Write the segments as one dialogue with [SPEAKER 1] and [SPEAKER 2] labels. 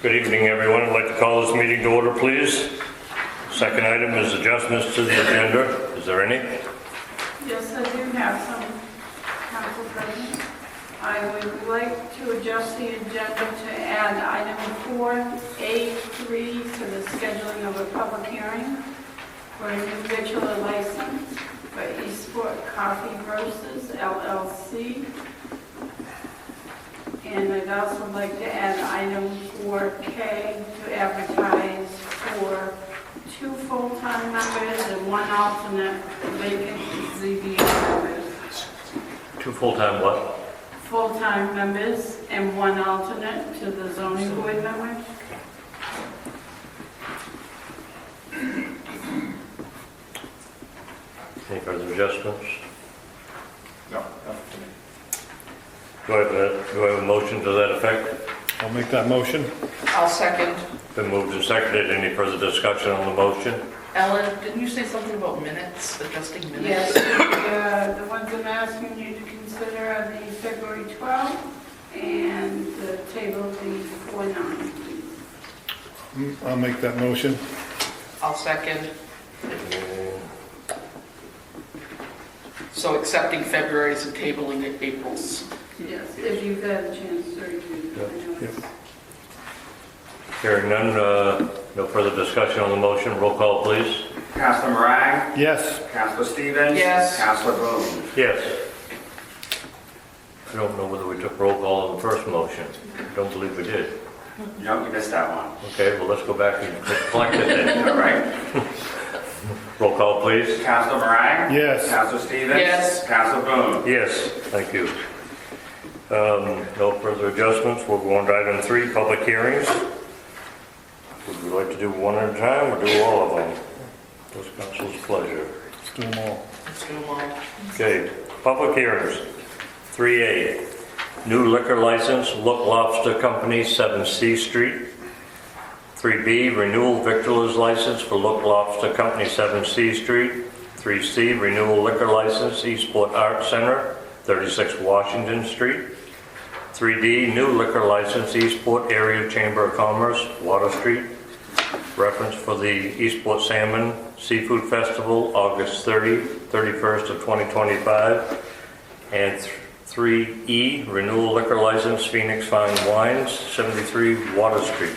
[SPEAKER 1] Good evening, everyone. I'd like to call this meeting to order, please. Second item is adjustments to the agenda. Is there any?
[SPEAKER 2] Yes, I do have some, Council President. I would like to adjust the agenda to add item 4A3 to the scheduling of a public hearing for a new victular license for Eastport Coffee Roasters, LLC. And I'd also like to add item 4K to advertise for 2 full-time members and 1 alternate vacant ZBA members.
[SPEAKER 1] 2 full-time what?
[SPEAKER 2] Full-time members and 1 alternate to the zoning board members.
[SPEAKER 1] Any further adjustments?
[SPEAKER 3] No, nothing to me.
[SPEAKER 1] Do I have a motion to that effect?
[SPEAKER 3] I'll make that motion.
[SPEAKER 4] I'll second.
[SPEAKER 1] Been moved and seconded. Any further discussion on the motion?
[SPEAKER 4] Ellen, didn't you say something about minutes, adjusting minutes?
[SPEAKER 2] Yes, the ones I'm asking you to consider are the February 12th and the table the 4/9, please.
[SPEAKER 3] I'll make that motion.
[SPEAKER 4] I'll second. So accepting February's and tabling April's.
[SPEAKER 2] Yes, if you've had a chance to review them. I know it's-
[SPEAKER 1] Hearing none, no further discussion on the motion. Roll call, please.
[SPEAKER 5] Councilor Morang?
[SPEAKER 3] Yes.
[SPEAKER 5] Councilor Stevens?
[SPEAKER 4] Yes.
[SPEAKER 5] Councilor Boone?
[SPEAKER 1] Yes. I don't know whether we took roll call on the first motion. I don't believe we did.
[SPEAKER 5] No, you missed that one.
[SPEAKER 1] Okay, well, let's go back and collect it then.
[SPEAKER 5] All right.
[SPEAKER 1] Roll call, please.
[SPEAKER 5] Councilor Morang?
[SPEAKER 3] Yes.
[SPEAKER 5] Councilor Stevens?
[SPEAKER 4] Yes.
[SPEAKER 5] Councilor Boone?
[SPEAKER 1] Yes, thank you. No further adjustments. We'll go on to item 3, public hearings. Would we like to do one at a time or do all of them? What's council's pleasure?
[SPEAKER 3] Let's do them all.
[SPEAKER 4] Let's do them all.
[SPEAKER 1] Okay, public hearings. 3A, new liquor license, Look Lobster Company, 7 C Street. 3B, renewal victualers license for Look Lobster Company, 7 C Street. 3C, renewal liquor license, Eastport Art Center, 36 Washington Street. 3D, new liquor license, Eastport Area Chamber of Commerce, Water Street. Reference for the Eastport Salmon Seafood Festival, August 31st of 2025. And 3E, renewal liquor license, Phoenix Fine Wines, 73 Water Street.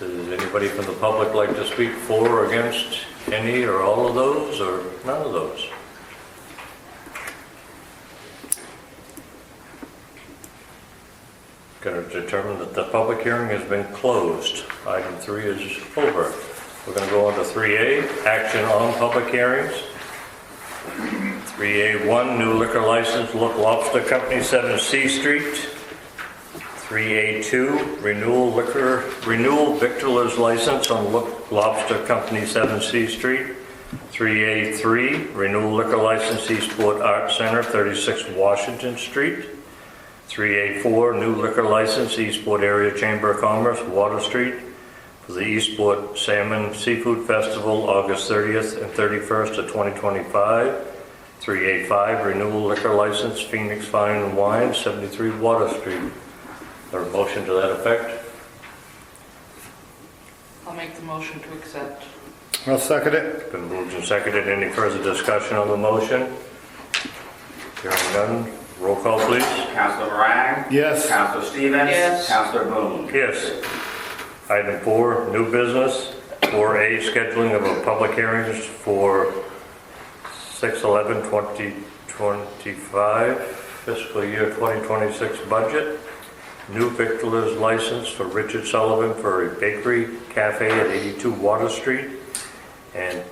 [SPEAKER 1] Does anybody from the public like to speak for or against any or all of those or none of those? Going to determine that the public hearing has been closed. Item 3 is over. We're going to go on to 3A, action on public hearings. 3A1, new liquor license, Look Lobster Company, 7 C Street. 3A2, renewal victualers license on Look Lobster Company, 7 C Street. 3A3, renewal liquor license, Eastport Art Center, 36 Washington Street. 3A4, new liquor license, Eastport Area Chamber of Commerce, Water Street, for the Eastport Salmon Seafood Festival, August 30th and 31st of 2025. 3A5, renewal liquor license, Phoenix Fine Wine, 73 Water Street. Or a motion to that effect?
[SPEAKER 4] I'll make the motion to accept.
[SPEAKER 3] I'll second it.
[SPEAKER 1] Been moved and seconded. Any further discussion on the motion? Hearing none. Roll call, please.
[SPEAKER 5] Councilor Morang?
[SPEAKER 3] Yes.
[SPEAKER 5] Councilor Stevens?
[SPEAKER 4] Yes.
[SPEAKER 5] Councilor Boone?
[SPEAKER 1] Yes. Item 4, new business. 4A, scheduling of a public hearings for 6/11/2025, fiscal year 2026 budget. New victualers license for Richard Sullivan for a bakery cafe at 82 Water Street. And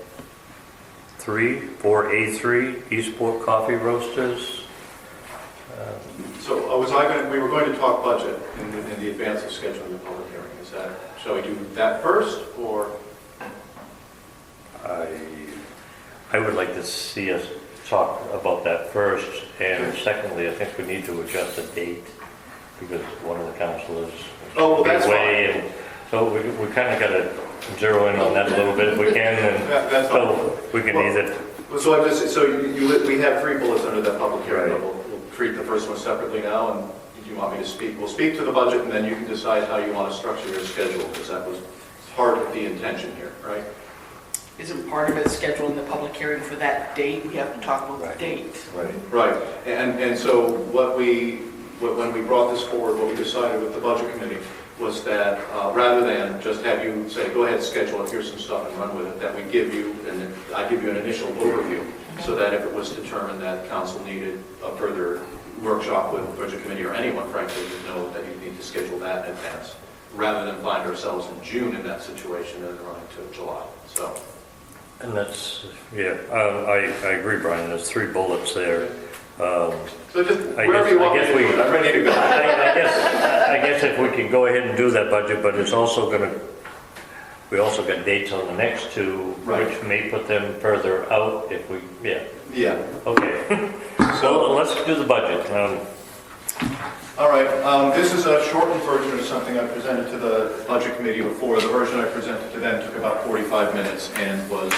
[SPEAKER 1] 4A3, Eastport Coffee Roasters.
[SPEAKER 6] So we were going to talk budget in the advance of scheduling the public hearing. Is that, shall we do that first, or?
[SPEAKER 1] I would like to see us talk about that first, and secondly, I think we need to adjust the date, because one of the councilors
[SPEAKER 6] Oh, well, that's
[SPEAKER 1] away, and so we kind of got to zero in on that a little bit if we can, and
[SPEAKER 6] That's fine.
[SPEAKER 1] so we can either,
[SPEAKER 6] So we have 3 bullets under that public hearing.
[SPEAKER 1] Right.
[SPEAKER 6] We'll treat the first one separately now, and did you want me to speak? We'll speak to the budget, and then you can decide how you want to structure your schedule, because that was part of the intention here, right?
[SPEAKER 4] Isn't part of it scheduling the public hearing for that date? We have to talk about the date.
[SPEAKER 6] Right. And so when we brought this forward, what we decided with the budget committee was that rather than just have you say, go ahead, schedule it, here's some stuff and run with it, that we give you, and then I give you an initial overview, so that if it was determined that council needed a further workshop with the budget committee, or anyone frankly, you know that you need to schedule that in advance, rather than find ourselves in June in that situation and running to July. So.
[SPEAKER 1] And that's, yeah, I agree, Brian, there's 3 bullets there.
[SPEAKER 6] So just wherever you want me to do it, I'm ready to go.
[SPEAKER 1] I guess if we can go ahead and do that budget, but it's also we also got dates on the next 2,
[SPEAKER 6] Right.
[SPEAKER 1] which may put them further out if we, yeah,
[SPEAKER 6] Yeah.
[SPEAKER 1] okay. So let's do the budget.
[SPEAKER 6] All right, this is a shortened version of something I presented to the budget committee before. The version I presented to them took about 45 minutes and was,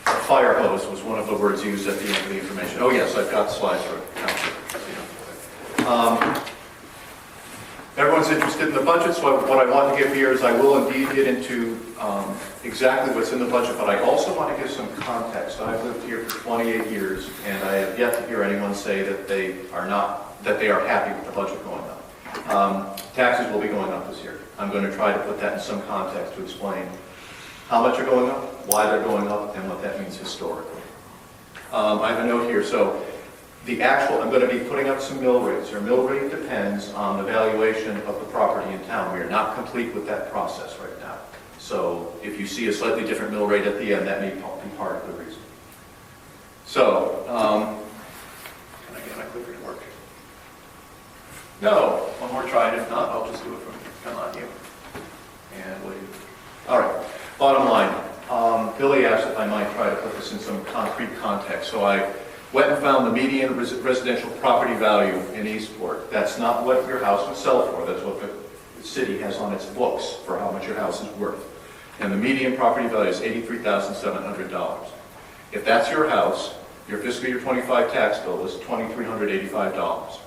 [SPEAKER 6] a fire hose was one of the words used at the end of the information. Oh yes, I've got slides for council. Everyone's interested in the budget, so what I want to give here is I will indeed get into exactly what's in the budget, but I also want to give some context. I've lived here for 28 years, and I have yet to hear anyone say that they are happy with the budget going up. Taxes will be going up this year. I'm going to try to put that in some context to explain how much are going up, why they're going up, and what that means historically. I have a note here, so I'm going to be putting up some mill rates. Our mill rate depends on the valuation of the property in town. We are not complete with that process right now. So if you see a slightly different mill rate at the end, that may be part of the reason. So, can I get my clicker to work? No, one more try, and if not, I'll just do it from here. Come on, you. And what do you? All right, bottom line. Billy asked if I might try to put this in some concrete context. So I went and found the median residential property value in Eastport. That's not what your house would sell for. That's what the city has on its books for how much your house is worth. And the median property value is $83,700. If that's your house, your fiscal year 25 tax bill is $2,385.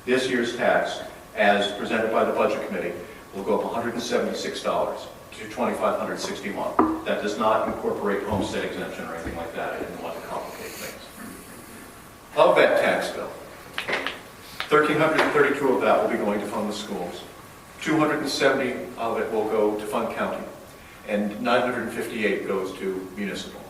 [SPEAKER 6] This year's tax, as presented by the budget committee, will go up $176 to $2,561. That does not incorporate homestead exemption or anything like that. I didn't want to complicate things. Of that tax bill, 1,332 of that will be going to fund the schools. 270 of it will go to fund county, and 958 goes to municipal.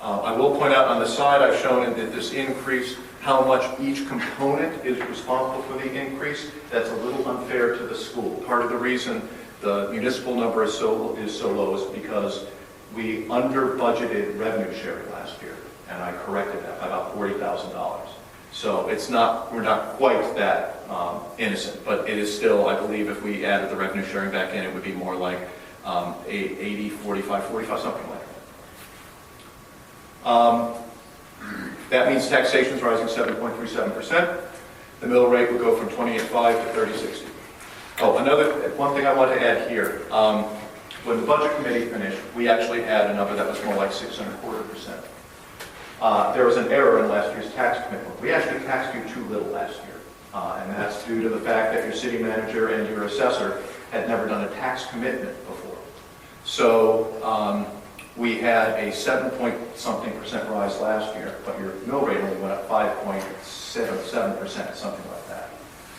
[SPEAKER 6] I will point out on the side I've shown that this increase, how much each component is responsible for the increase. That's a little unfair to the school. Part of the reason the municipal number is so low is because we under budgeted revenue sharing last year, and I corrected that by about $40,000. So we're not quite that innocent, but it is still, I believe, if we added the revenue sharing back in, it would be more like 80, 45, something like that. That means taxation is rising 7.37%. The mill rate will go from 28.5 to 30.60. Oh, one thing I want to add here. When the budget committee finished, we actually had a number that was more like 6.25%. There was an error in last year's tax commitment. We actually taxed you too little last year. And that's due to the fact that your city manager and your assessor had never done a tax commitment before. So we had a 7-point-something% rise last year, but your mill rate only went up 5.77%, something like that,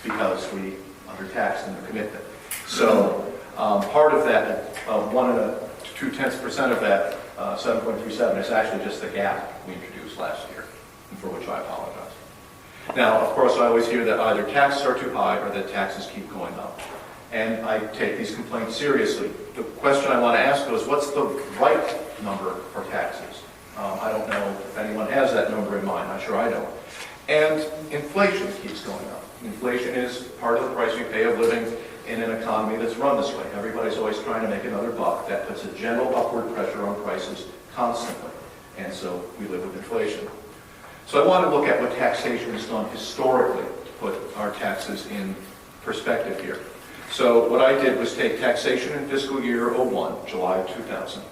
[SPEAKER 6] because we undertaxed in the commitment. So part of that, 1.2% of that 7.37 is actually just the gap we introduced last year, and for which I apologize. Now, of course, I always hear that either taxes are too high or that taxes keep going up. And I take these complaints seriously. The question I want to ask is, what's the right number for taxes? I don't know if anyone has that number in mind. I'm sure I don't. And inflation keeps going up. Inflation is part of the price we pay of living in an economy that's run this way. Everybody's always trying to make another buck. That puts a general upward pressure on prices constantly. And so we live with inflation. So I want to look at what taxation has done historically to put our taxes in perspective here. So what I did was take taxation in fiscal year 01, July of 2000,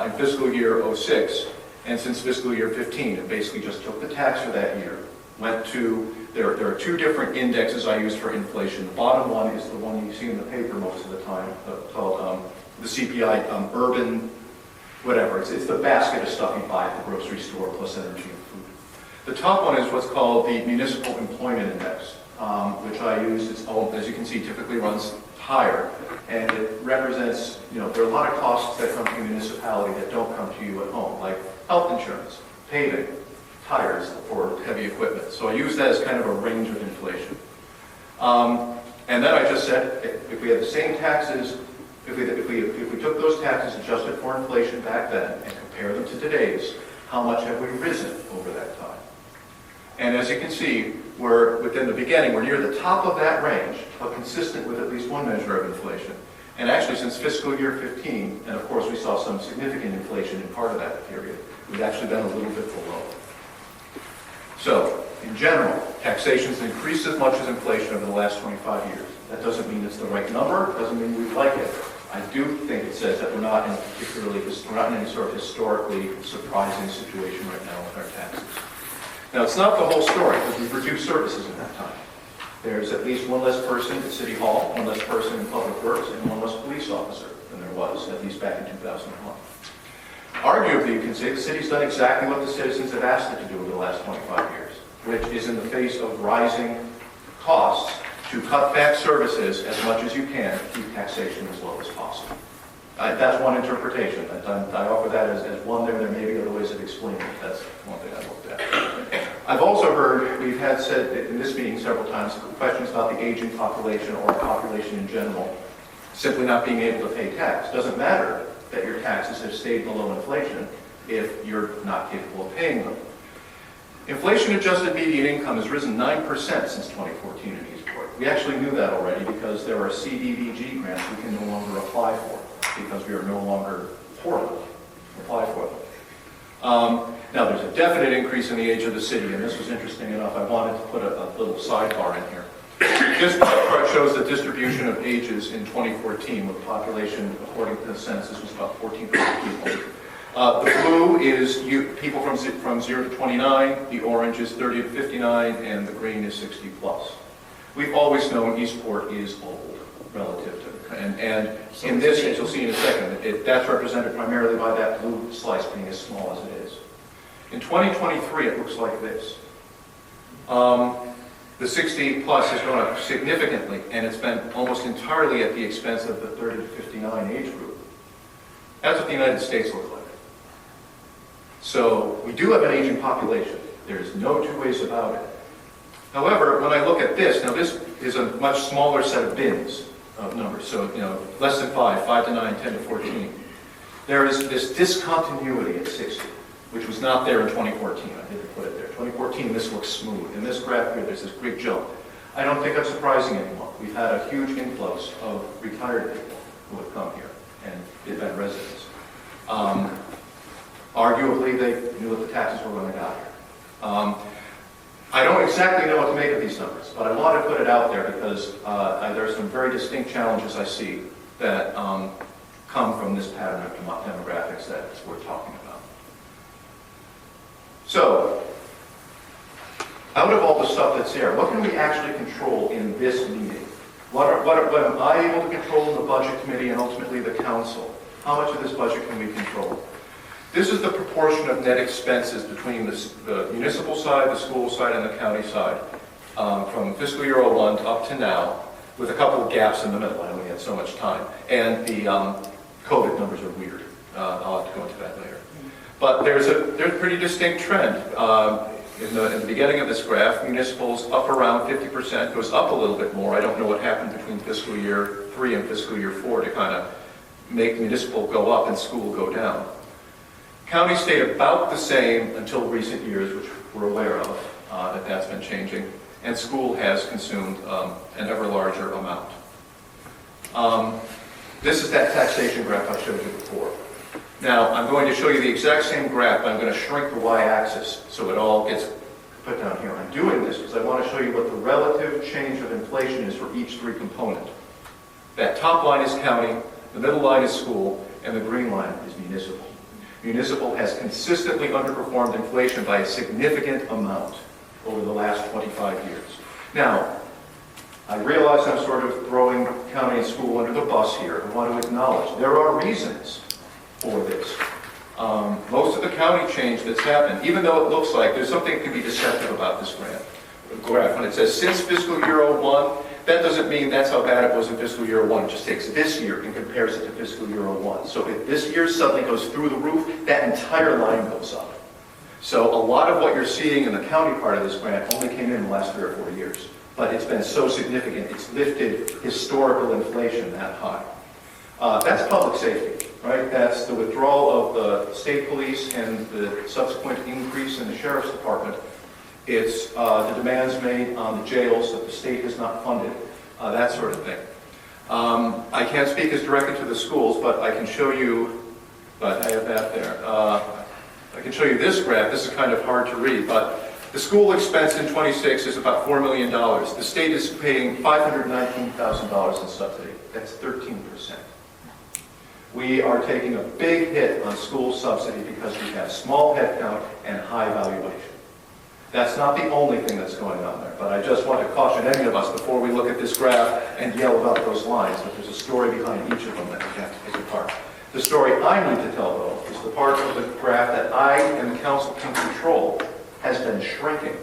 [SPEAKER 6] in fiscal year 06, and since fiscal year 15, it basically just took the tax for that year went to, there are two different indexes I use for inflation. The bottom one is the one you see in the paper most of the time, called the CPI urban, whatever. It's the basket of stuff you buy at the grocery store plus energy and food. The top one is what's called the Municipal Employment Index, which I use. It's, as you can see, typically runs higher. And it represents, there are a lot of costs that come to a municipality that don't come to you at home, like health insurance, paving, tires for heavy equipment. So I use that as kind of a range of inflation. And then I just said, if we had the same taxes, if we took those taxes adjusted for inflation back then and compare them to today's, how much have we risen over that time? And as you can see, we're within the beginning, we're near the top of that range, but consistent with at least one measure of inflation. And actually, since fiscal year 15, and of course we saw some significant inflation in part of that period, we've actually been a little bit below. So, in general, taxation has increased as much as inflation over the last 25 years. That doesn't mean it's the right number, it doesn't mean we like it. I do think it says that we're not in any sort of historically surprising situation right now with our taxes. Now, it's not the whole story, because we've reduced services in that time. There's at least one less person at City Hall, one less person in Public Works, and one less police officer than there was, at least back in 2001. Arguably, you can say the city's done exactly what the citizens have asked it to do over the last 25 years, which is in the face of rising costs to cut back services as much as you can to keep taxation as low as possible. That's one interpretation. I offer that as one there. There may be other ways of explaining it. That's one thing I looked at. I've also heard, we've had said in this meeting several times, questions about the aging population or population in general simply not being able to pay tax. Doesn't matter that your taxes have stayed below inflation if you're not capable of paying them. Inflation-adjusted median income has risen 9% since 2014 in Eastport. We actually knew that already because there are CDBG grants we can no longer apply for because we are no longer poor enough to apply for them. Now, there's a definite increase in the age of the city, and this was interesting enough. I wanted to put a little sidebar in here. This chart shows the distribution of ages in 2014, with the population, according to the census, was about 14% people. The blue is people from 0 to 29, the orange is 30 to 59, and the green is 60 plus. We've always known Eastport is old relative to, and in this, as you'll see in a second, that's represented primarily by that blue slice being as small as it is. In 2023, it looks like this. The 60 plus has gone up significantly, and it's been almost entirely at the expense of the 30 to 59 age group. That's what the United States looks like. So we do have an aging population. There's no two ways about it. However, when I look at this, now this is a much smaller set of bins of numbers. So, less than 5 to 9, 10 to 14. There is this discontinuity at 60, which was not there in 2014. I didn't put it there. 2014, this looks smooth. In this graph here, there's this big jump. I don't think that's surprising anymore. We've had a huge influx of retired people who have come here and they've been residents. Arguably, they knew what the taxes were when they got here. I don't exactly know what to make of these numbers, but I want to put it out there because there are some very distinct challenges I see that come from this pattern of demographics that we're talking about. So, out of all the stuff that's there, what can we actually control in this meeting? What am I able to control in the budget committee and ultimately the council? How much of this budget can we control? This is the proportion of net expenses between the municipal side, the school side, and the county side from fiscal year 01 up to now, with a couple of gaps in the middle. I only had so much time. And the COVID numbers are weird. I'll have to go into that later. But there's a pretty distinct trend. In the beginning of this graph, municipals up around 50%, goes up a little bit more. I don't know what happened between fiscal year 3 and fiscal year 4 to kind of make municipal go up and school go down. County stayed about the same until recent years, which we're aware of, that's been changing, and school has consumed an ever larger amount. This is that taxation graph I showed you before. Now, I'm going to show you the exact same graph, but I'm going to shrink the y-axis so it all gets put down here. I'm doing this because I want to show you what the relative change of inflation is for each three component. That top line is county, the middle line is school, and the green line is municipal. Municipal has consistently underperformed inflation by a significant amount over the last 25 years. Now, I realize I'm sort of throwing county and school under the bus here. I want to acknowledge there are reasons for this. Most of the county change that's happened, even though it looks like there's something that can be deceptive about this graph, when it says since fiscal year '01, that doesn't mean that's how bad it was in fiscal year '01. It just takes this year and compares it to fiscal year '01. So if this year suddenly goes through the roof, that entire line goes up. So a lot of what you're seeing in the county part of this grant only came in the last 3 or 4 years. But it's been so significant, it's lifted historical inflation that high. That's public safety, right? That's the withdrawal of the state police and the subsequent increase in the sheriff's department. It's the demands made on the jails that the state has not funded, that sort of thing. I can't speak as directly to the schools, but I can show you, but I have that there. I can show you this graph. This is kind of hard to read, but the school expense in 26 is about $4 million. The state is paying $519,000 in subsidy. That's 13%. We are taking a big hit on school subsidy because we have small headcount and high valuation. That's not the only thing that's going on there, but I just want to caution any of us before we look at this graph and yell about those lines, that there's a story behind each of them that we have to take apart. The story I need to tell, though, is the part of the graph that I and the council can control has been shrinking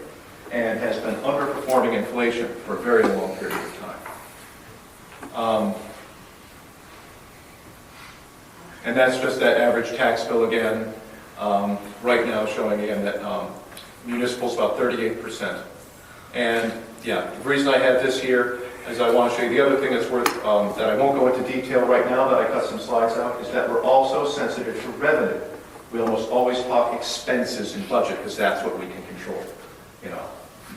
[SPEAKER 6] and has been underperforming inflation for a very long period of time. And that's just that average tax bill again, right now showing again that municipal's about 38%. And yeah, the reason I have this here is I want to show you the other thing that's worth, that I won't go into detail right now, that I cut some slides out, is that we're also sensitive to revenue. We almost always talk expenses in budget because that's what we can control. You know,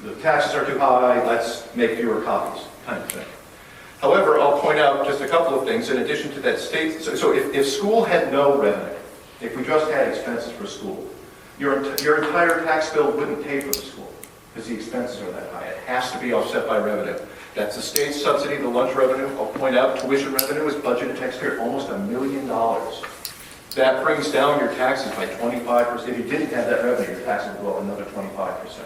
[SPEAKER 6] the taxes are too high, let's make fewer copies, kind of thing. However, I'll point out just a couple of things in addition to that state. So if school had no revenue, if we just had expenses for school, your entire tax bill wouldn't pay for the school because the expenses are that high. It has to be offset by revenue. That's the state subsidy, the lunch revenue. I'll point out tuition revenue is budgeted next year at almost $1 million. That brings down your taxes by 25%. If you didn't have that revenue, your taxes would go up another 25%.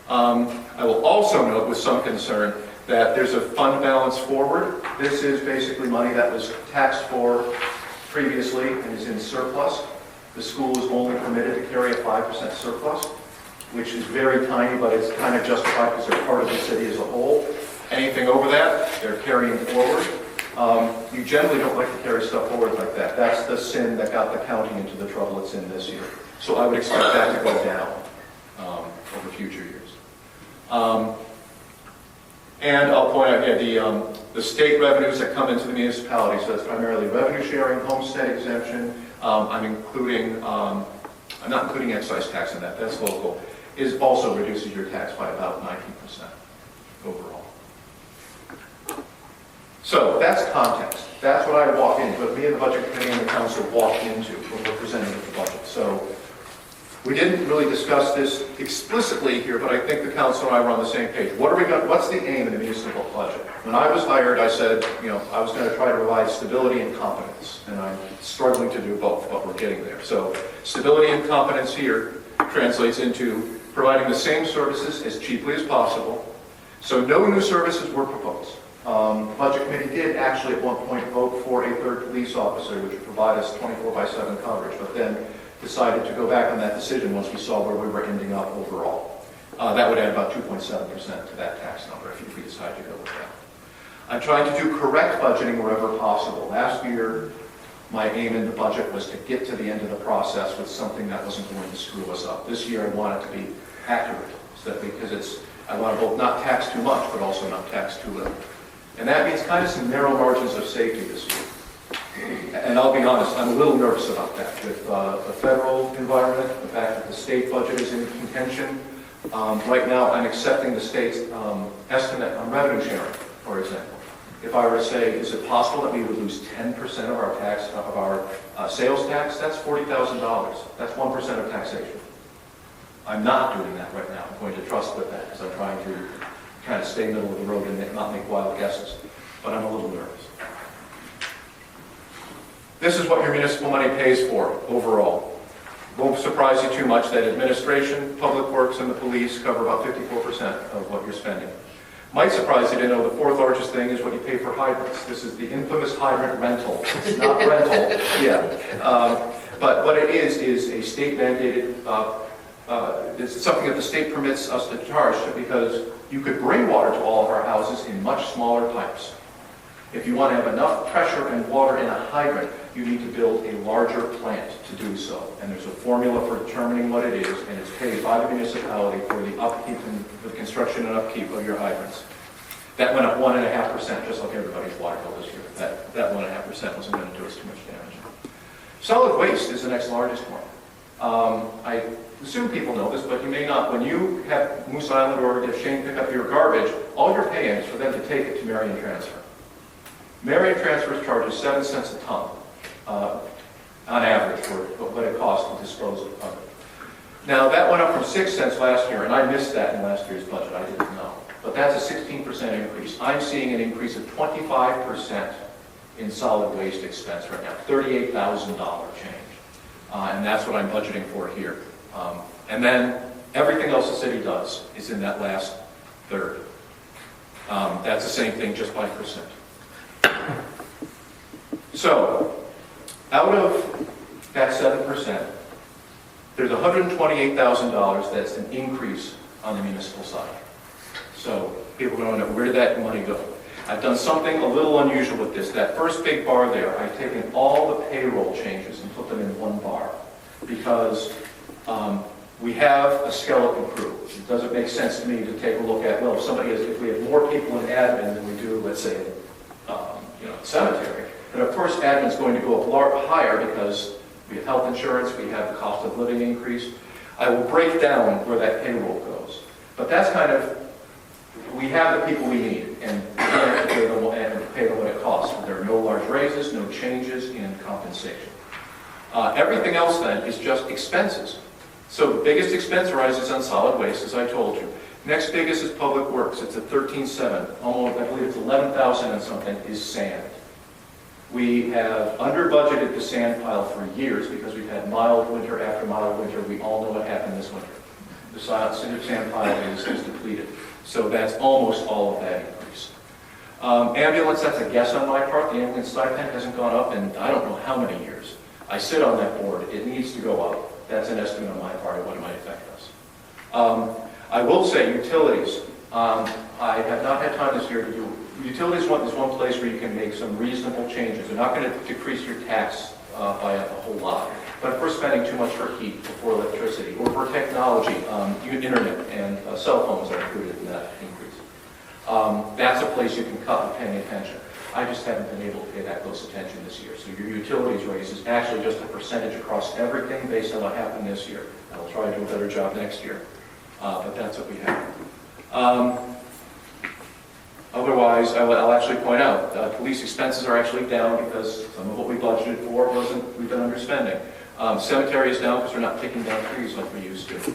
[SPEAKER 6] I will also note with some concern that there's a fund balance forward. This is basically money that was taxed for previously and is in surplus. The school is only permitted to carry a 5% surplus, which is very tiny, but it's kind of justified because they're part of the city as a whole. Anything over that, they're carrying forward. You generally don't like to carry stuff forward like that. That's the sin that got the county into the trouble it's in this year. So I would expect that to go down over future years. And I'll point out here the state revenues that come into the municipality. So that's primarily revenue sharing, homestead exemption. I'm not including excise tax in that. That's local. Is also reduces your tax by about 19% overall. So that's context. That's what I walk into. What me and the budget committee and the council walk into when we're presenting the budget. So we didn't really discuss this explicitly here, but I think the council and I were on the same page. What's the aim in the municipal budget? When I was hired, I said, I was going to try to provide stability and competence, and I'm struggling to do both, but we're getting there. So stability and competence here translates into providing the same services as cheaply as possible. So no new services were proposed. The budget committee did actually at one point vote for a third police officer, which would provide us 24/7 coverage, but then decided to go back on that decision once we saw where we were ending up overall. That would add about 2.7% to that tax number if we decide to go with that. I'm trying to do correct budgeting wherever possible. Last year, my aim in the budget was to get to the end of the process with something that wasn't going to screw us up. This year, I want it to be accurate, because I want to both not tax too much, but also not tax too little. And that means kind of some narrow margins of safety this year. And I'll be honest, I'm a little nervous about that. With the federal environment, the fact that the state budget is in contention. Right now, I'm accepting the state's estimate on revenue sharing, for example. If I were to say, is it possible that we would lose 10% of our tax, of our sales tax? That's $40,000. That's 1% of taxation. I'm not doing that right now. I'm going to trust with that because I'm trying to kind of stay middle of the road and not make wild guesses. But I'm a little nervous. This is what your municipal money pays for overall. We'll won't surprise you too much that administration, public works, and the police cover about 54% of what you're spending. Might surprise you to know the fourth largest thing is what you pay for hydrants. This is the infamous hydrant rental. It's not rental, yeah. But what it is a state mandated, it's something that the state permits us to charge because you could bring water to all of our houses in much smaller pipes. If you want to have enough pressure and water in a hydrant, you need to build a larger plant to do so. And there's a formula for determining what it is, and it's paid by the municipality for the upkeep and the construction and upkeep of your hydrants. That went up 1.5%, just like everybody's water bill this year. That 1.5% wasn't going to do us too much damage. Solid waste is the next largest one. I assume people know this, but you may not. When you have Moose Island or if Shane pick up your garbage, all you're paying is for them to take it to Marion Transfer. Marion Transfer charges 7 cents a ton on average for what it costs to dispose of it. Now that went up from 6 cents last year, and I missed that in last year's budget. I didn't know. But that's a 16% increase. I'm seeing an increase of 25% in solid waste expense right now, $38,000 change. And that's what I'm budgeting for here. And then everything else the city does is in that last third. That's the same thing, just by percent. So, out of that 7%, there's $128,000 that's an increase on the municipal side. So, people don't know, where did that money go? I've done something a little unusual with this. That first big bar there, I've taken all the payroll changes and put them in one bar because we have a skeleton crew. It doesn't make sense to me to take a look at, well, if we have more people in admin than we do, let's say, cemetery. And of course, admin's going to go up higher because we have health insurance, we have the cost of living increase. I will break down where that payroll goes. But that's kind of, we have the people we need, and we have to pay them what it costs. There are no large raises, no changes in compensation. Everything else then is just expenses. So the biggest expense rises on solid waste, as I told you. Next biggest is public works. It's at 13.7. Almost, I believe it's 11,000 and something is sand. We have under budgeted the sand pile for years because we've had mild winter after mild winter. We all know what happened this winter. The sand pile is depleted. So that's almost all of that increase. Ambulance, that's a guess on my part. The ambulance stipend hasn't gone up in I don't know how many years. I sit on that board. It needs to go up. That's an estimate on my part of what it might affect us. I will say utilities. I have not had time this year to do utilities. Is one place where you can make some reasonable changes. They're not going to decrease your tax by a whole lot. But if we're spending too much for heat, for electricity, or for technology, internet and cell phones are included in that increase. That's a place you can cut and paying attention. I just haven't been able to pay that close attention this year. So your utilities raise is actually just a percentage across everything based on what happened this year. I'll try to do a better job next year. But that's what we have. Otherwise, I'll actually point out, police expenses are actually down because some of what we budgeted for we've been underspending. Cemetery is down because we're not taking down trees like we used to.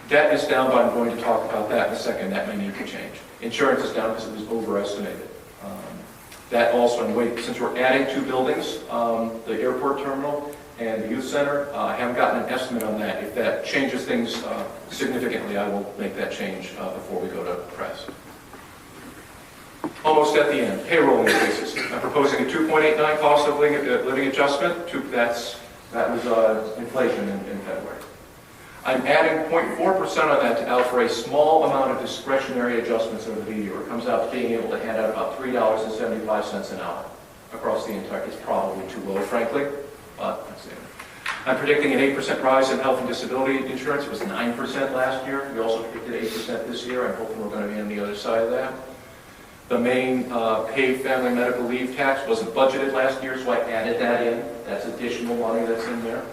[SPEAKER 6] Debt is down, but I'm going to talk about that in a second. That may need to change. Insurance is down because it was overestimated. That also, since we're adding 2 buildings, the airport terminal and the youth center, I haven't gotten an estimate on that. If that changes things significantly, I will make that change before we go to press. Almost at the end, payroll increases. I'm proposing a 2.89 cost of living adjustment. That was inflation in February. I'm adding 0.4% on that to out for a small amount of discretionary adjustments over the year. It comes out to being able to hand out about $3.75 an hour across the entire. It's probably too low, frankly, but that's it. I'm predicting an 8% rise in health and disability insurance. It was 9% last year. We also predicted 8% this year. I'm hoping we're going to be on the other side of that. The Maine paid family medical leave tax wasn't budgeted last year, so I added that in. That's additional money that's in there.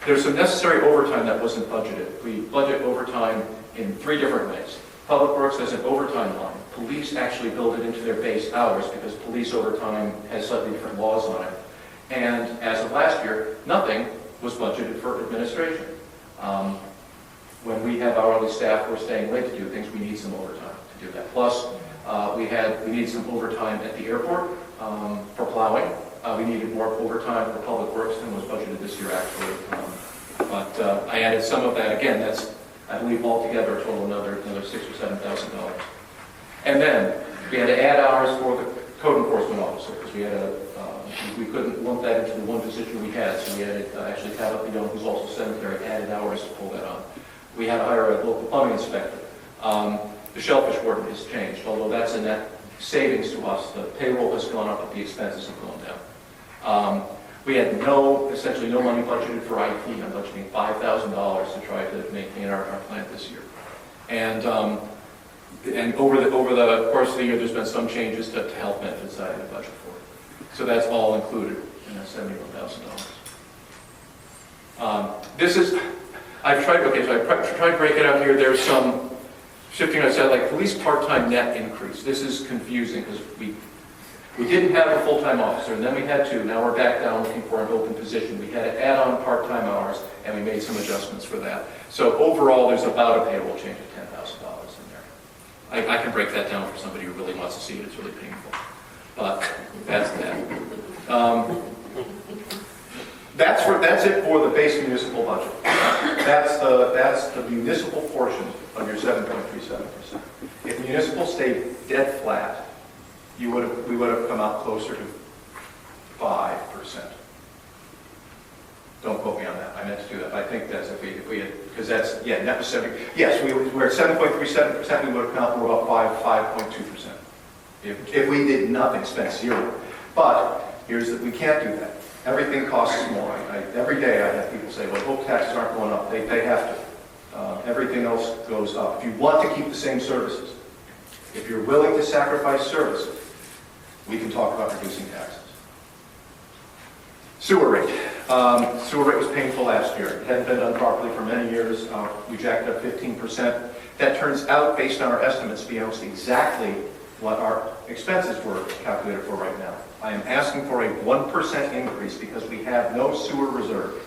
[SPEAKER 6] There's some necessary overtime that wasn't budgeted. We budget overtime in 3 different ways. Public Works has an overtime line. Police actually build it into their base hours because police overtime has slightly different laws on it. And as of last year, nothing was budgeted for administration. When we have hourly staff who are staying late to do things, we need some overtime to do that. Plus, we need some overtime at the airport for plowing. We needed more overtime for public works than was budgeted this year, actually. I added some of that, again, that's, I believe altogether a total another $6,000 or $7,000. And then we had to add hours for the code enforcement officer, because we had we couldn't lump that into the one position we had, so we added, actually Tabitha Young, who's also cemetery, added hours to pull that on. We had to hire a local plumbing inspector. The shellfish warden has changed, although that's a net savings to us. The payroll has gone up, but the expenses have gone down. We had essentially no money budgeted for IT. I'm budgeting $5,000 to try to maintain our plant this year. And over the course of the year, there's been some changes to health benefits that I had to budget for. So that's all included in that $71,000. This is, I've tried, okay, so I tried to break it out here. There's some shifting, I said, like police part-time net increase. This is confusing because we didn't have a full-time officer, and then we had to. Now we're back down looking for an open position. We had to add on part-time hours, and we made some adjustments for that. So overall, there's about a payroll change of $10,000 in there. I can break that down for somebody who really wants to see it. It's really painful. But that's that. That's it for the base municipal budget. That's the municipal portion of your 7.37%. If municipal stayed dead flat, we would have come out closer to 5%. Don't quote me on that. I meant to do that. I think that's if we had, because that's, yeah, net was 70. Yes, we're at 7.37%. We would have come out more about 5.2%. If we did nothing, spent zero. But here's that we can't do that. Everything costs more. Every day I have people say, well, hope taxes aren't going up. They have to. Everything else goes up. If you want to keep the same services, if you're willing to sacrifice services, we can talk about reducing taxes. Sewer rate. Sewer rate was painful last year. It hadn't been done properly for many years. We jacked up 15%. That turns out, based on our estimates, to be almost exactly what our expenses were calculated for right now. I am asking for a 1% increase because we have no sewer reserve.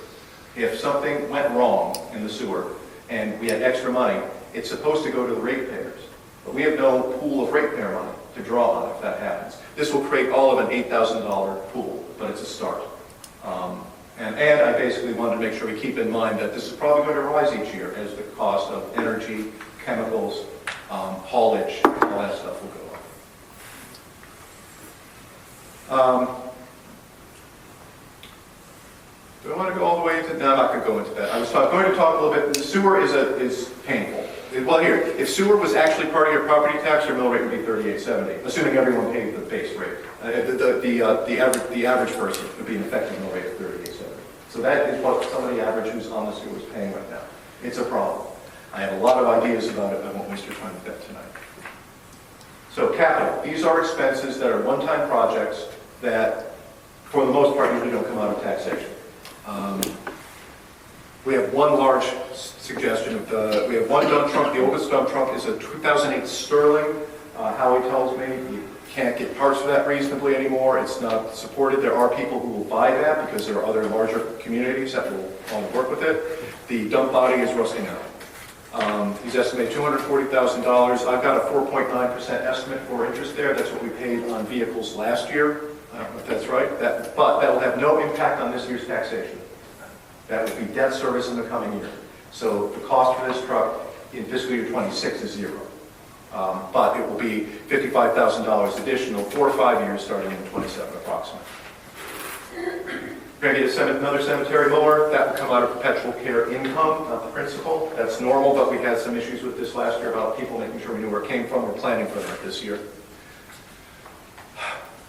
[SPEAKER 6] If something went wrong in the sewer and we had extra money, it's supposed to go to the ratepayers. But we have no pool of ratepayer money to draw on if that happens. This will create all of an $8,000 pool, but it's a start. And I basically wanted to make sure we keep in mind that this is probably going to rise each year as the cost of energy, chemicals, haulage, all that stuff will go up. Do I want to go all the way into? No, I'm not going to go into that. I was going to talk a little bit. The sewer is painful. Well, here, if sewer was actually part of your property tax, your mill rate would be $38.70, assuming everyone paid the base rate. The average person would be an effective mill rate of $38.70. So that is what somebody average who's on the sewer is paying right now. It's a problem. I have a lot of ideas about it. I won't waste your time with that tonight. So capital. These are expenses that are one-time projects that, for the most part, usually don't come out of taxation. We have one large suggestion. We have one dump trunk. The oldest dump trunk is a 2008 Sterling. Howie tells me you can't get parts for that reasonably anymore. It's not supported. There are people who will buy that because there are other larger communities that will want to work with it. The dump body is rusting out. He's estimated $240,000. I've got a 4.9% estimate for interest there. That's what we paid on vehicles last year. I don't know if that's right. But that will have no impact on this year's taxation. That would be debt service in the coming year. So the cost for this truck in fiscal year 26 is zero. But it will be $55,000 additional for 5 years starting in 27 approximately. We're going to get another cemetery mower. That will come out of perpetual care income, not the principal. That's normal, but we had some issues with this last year about people making sure we knew where it came from. We're planning for that this year.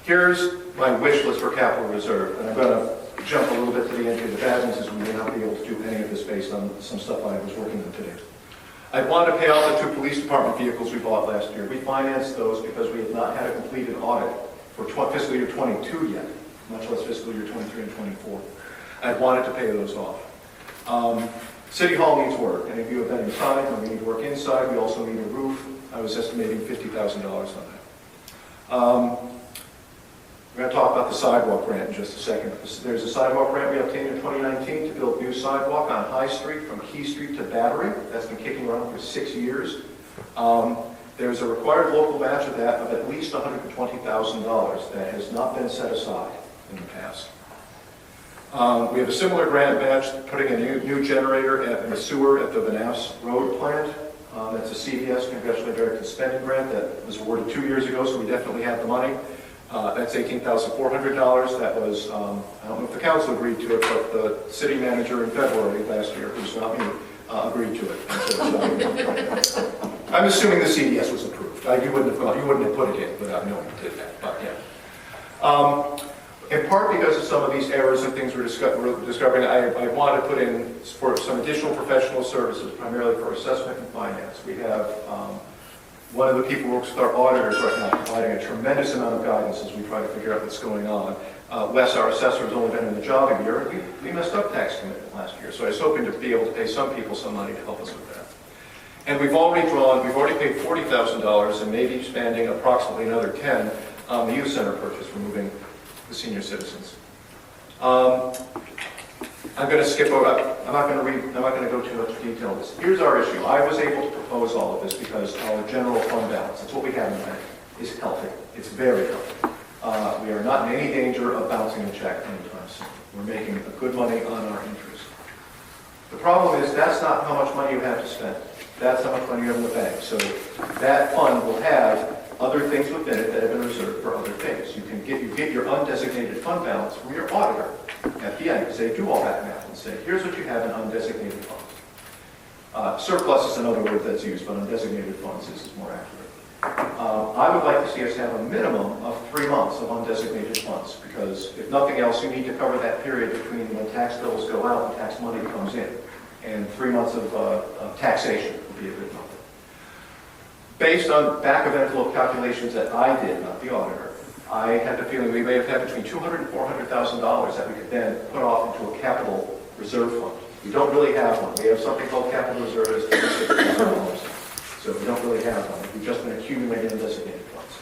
[SPEAKER 6] Here's my wish list for capital reserve, and I'm going to jump a little bit to the end here. The bad news is we may not be able to do any of this based on some stuff I was working on today. I want to pay off the 2 police department vehicles we bought last year. We financed those because we have not had a completed audit for fiscal year 22 yet, much less fiscal year 23 and 24. I wanted to pay those off. City Hall needs work. Any of you have been inside, and we need work inside. We also need a roof. I was estimating $50,000 on that. We're going to talk about the sidewalk grant in just a second. There's a sidewalk grant we obtained in 2019 to build new sidewalk on High Street from Key Street to Battery. That's been kicking around for 6 years. There's a required local match of that of at least $120,000 that has not been set aside in the past. We have a similar grant match, putting a new generator in the sewer at the Vanass Road plant. That's a CDS, Congressionally Directed Spending Grant, that was awarded 2 years ago, so we definitely have the money. That's $18,400. That was, I don't know if the council agreed to it, but the city manager in February last year, who's not me, agreed to it. And so I'm assuming the CDS was approved. You wouldn't have put it in without knowing you did that, but yeah. In part because of some of these errors and things we're discovering, I want to put in for some additional professional services, primarily for assessment and finance. We have one of the people who works with our auditors right now, providing a tremendous amount of guidance as we try to figure out what's going on. Wes, our assessor, has only been in the job a year, and we messed up tax commitment last year, so I was hoping to be able to pay some people some money to help us with that. And we've already paid $40,000 and maybe spending approximately another $10,000 on the youth center purchase, removing the senior citizens. I'm going to skip over. I'm not going to go too much detail on this. Here's our issue. I was able to propose all of this because our general fund balance, that's what we have in the bank, is healthy. It's very healthy. We are not in any danger of bouncing a check anytime soon. We're making good money on our interest. The problem is that's not how much money you have to spend. That's how much money you have in the bank. So that fund will have other things within it that have been reserved for other things. You get your undesignated fund balance from your auditor at the end, because they do all that math and say, here's what you have in undesignated funds. Surplus is another word that's used, but undesignated funds is more accurate. I would like to see us have a minimum of 3 months of undesignated funds, because if nothing else, you need to cover that period between when tax bills go out and tax money comes in. And 3 months of taxation would be a good number. Based on back-of-envelope calculations that I did, not the auditor, I had the feeling we may have had between $200,000 and $400,000 that we could then put off into a capital reserve fund. We don't really have one. We have something called capital reserve as $36,000. So we don't really have one. We've just been accumulating undesignated funds.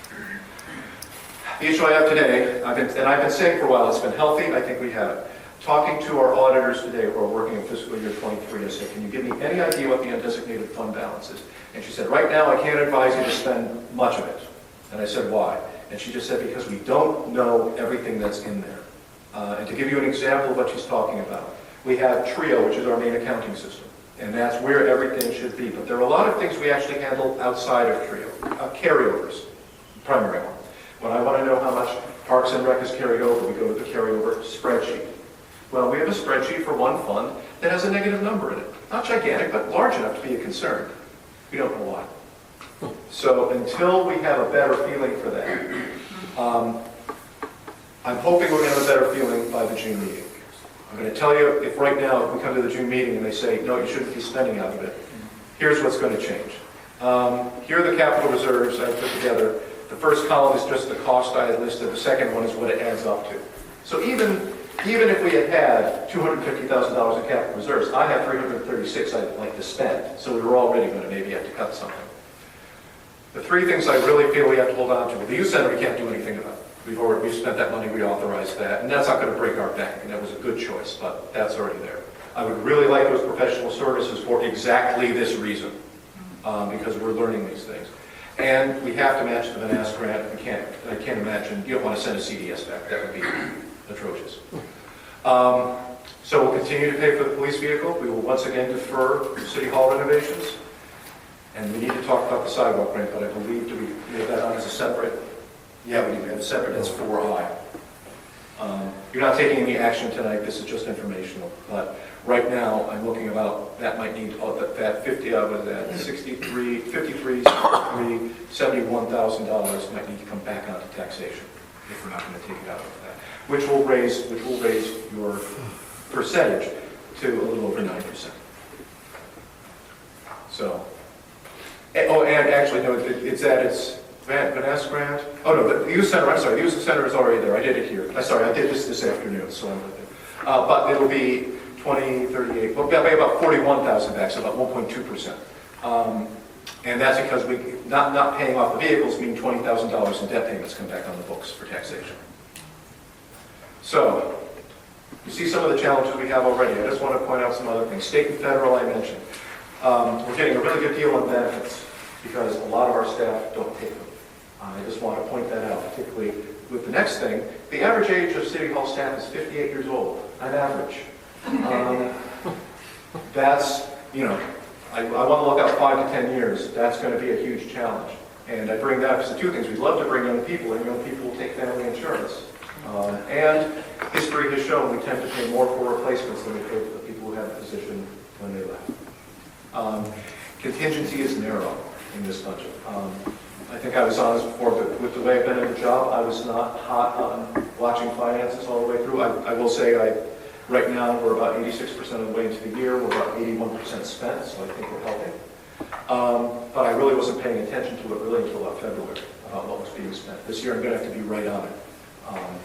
[SPEAKER 6] The issue I have today, I've been saying for a while, it's been healthy. I think we have it. Talking to our auditors today who are working in fiscal year 23, I said, can you give me any idea what the undesignated fund balance is? And she said, right now I can't advise you to spend much of it. And I said, why? And she just said, because we don't know everything that's in there. And to give you an example of what she's talking about, we have TRIO, which is our main accounting system. And that's where everything should be. But there are a lot of things we actually handle outside of TRIO. Carryovers, primary one. When I want to know how much Parks and Rec is carried over, we go to the carryover spreadsheet. Well, we have a spreadsheet for one fund that has a negative number in it. Not gigantic, but large enough to be a concern. We don't know why. So until we have a better feeling for that, I'm hoping we're going to have a better feeling by the June meeting. I'm going to tell you, if right now we come to the June meeting and they say, no, you shouldn't be spending out of it, here's what's going to change. Here are the capital reserves I put together. The first column is just the cost I had listed. The second one is what it adds up to. So even if we had $250,000 in capital reserves, I have $336,000 I'd like to spend. So we were already going to maybe have to cut something. The three things I really feel we have to hold on to. The youth center we can't do anything about. We've spent that money, we authorized that, and that's not going to break our bank, and that was a good choice, but that's already there. I would really like those professional services for exactly this reason, because we're learning these things. And we have to match the Vanass grant. I can't imagine, you don't want to send a CDS back, that would be atrocious. So we'll continue to pay for the police vehicle. We will once again defer City Hall renovations. And we need to talk about the sidewalk grant, but I believe we have that on as a separate. Yeah, we do have a separate, that's 4I. You're not taking any action tonight, this is just informational. But right now, I'm looking about, that might need, that 50, what is that, 63, 53, 63, $71,000 might need to come back onto taxation if we're not going to take it out of that. Which will raise your percentage to a little over 9%. So, oh, and actually, no, it's at its Vanass grant. Oh no, the youth center. I'm sorry, the youth center is already there. I did it here. I'm sorry, I did this afternoon, so I'm with it. But it'll be 20, 38. Well, that'll be about 41,000 back, so about 1.2%. And that's because we not paying off the vehicles mean $20,000 in debt payments come back on the books for taxation. So, you see some of the challenges we have already. I just want to point out some other things. State and federal, I mentioned. We're getting a really good deal on benefits because a lot of our staff don't take them. I just want to point that out, particularly with the next thing. The average age of City Hall staff is 58 years old. I'm average. That's, I want to look out 5 to 10 years. That's going to be a huge challenge. And I bring that up because the two things. We'd love to bring young people in. Young people will take family insurance. And history has shown we tend to pay more for replacements than we pay for the people who had the position when they left. Contingency is narrow in this budget. I think I was honest before, but with the way I've been in the job, I was not hot on watching finances all the way through. I will say right now we're about 86% of the way into the year. We're about 81% spent, so I think we're helping. But I really wasn't paying attention to it really until about February, about what was being spent. This year I'm going to have to be right on it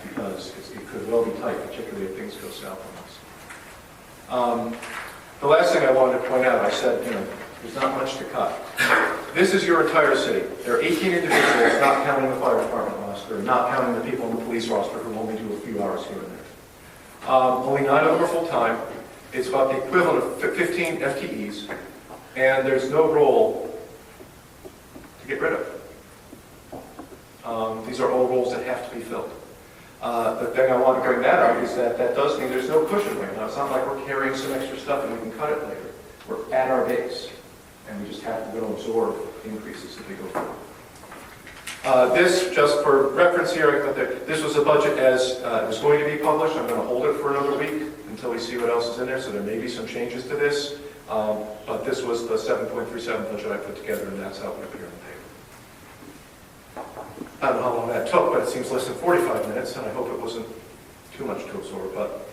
[SPEAKER 6] because it could well be tight, particularly if things go south on us. The last thing I wanted to point out, I said, there's not much to cut. This is your entire city. There are 18 individuals, not counting the fire department roster, not counting the people in the police roster who only do a few hours here and there. Only 9 of them are full-time. It's about the equivalent of 15 FTEs, and there's no role to get rid of. These are all roles that have to be filled. The thing I want to bring that up is that does mean there's no cushion right now. It's not like we're carrying some extra stuff and we can cut it later. We're at our base, and we just have to go absorb increases as we go forward. This, just for reference here, this was a budget as it was going to be published. I'm going to hold it for another week until we see what else is in there, so there may be some changes to this. But this was the 7.37 budget I put together, and that's how it would appear on the paper. I don't know how long that took, but it seems less than 45 minutes, and I hope it wasn't too much to absorb, but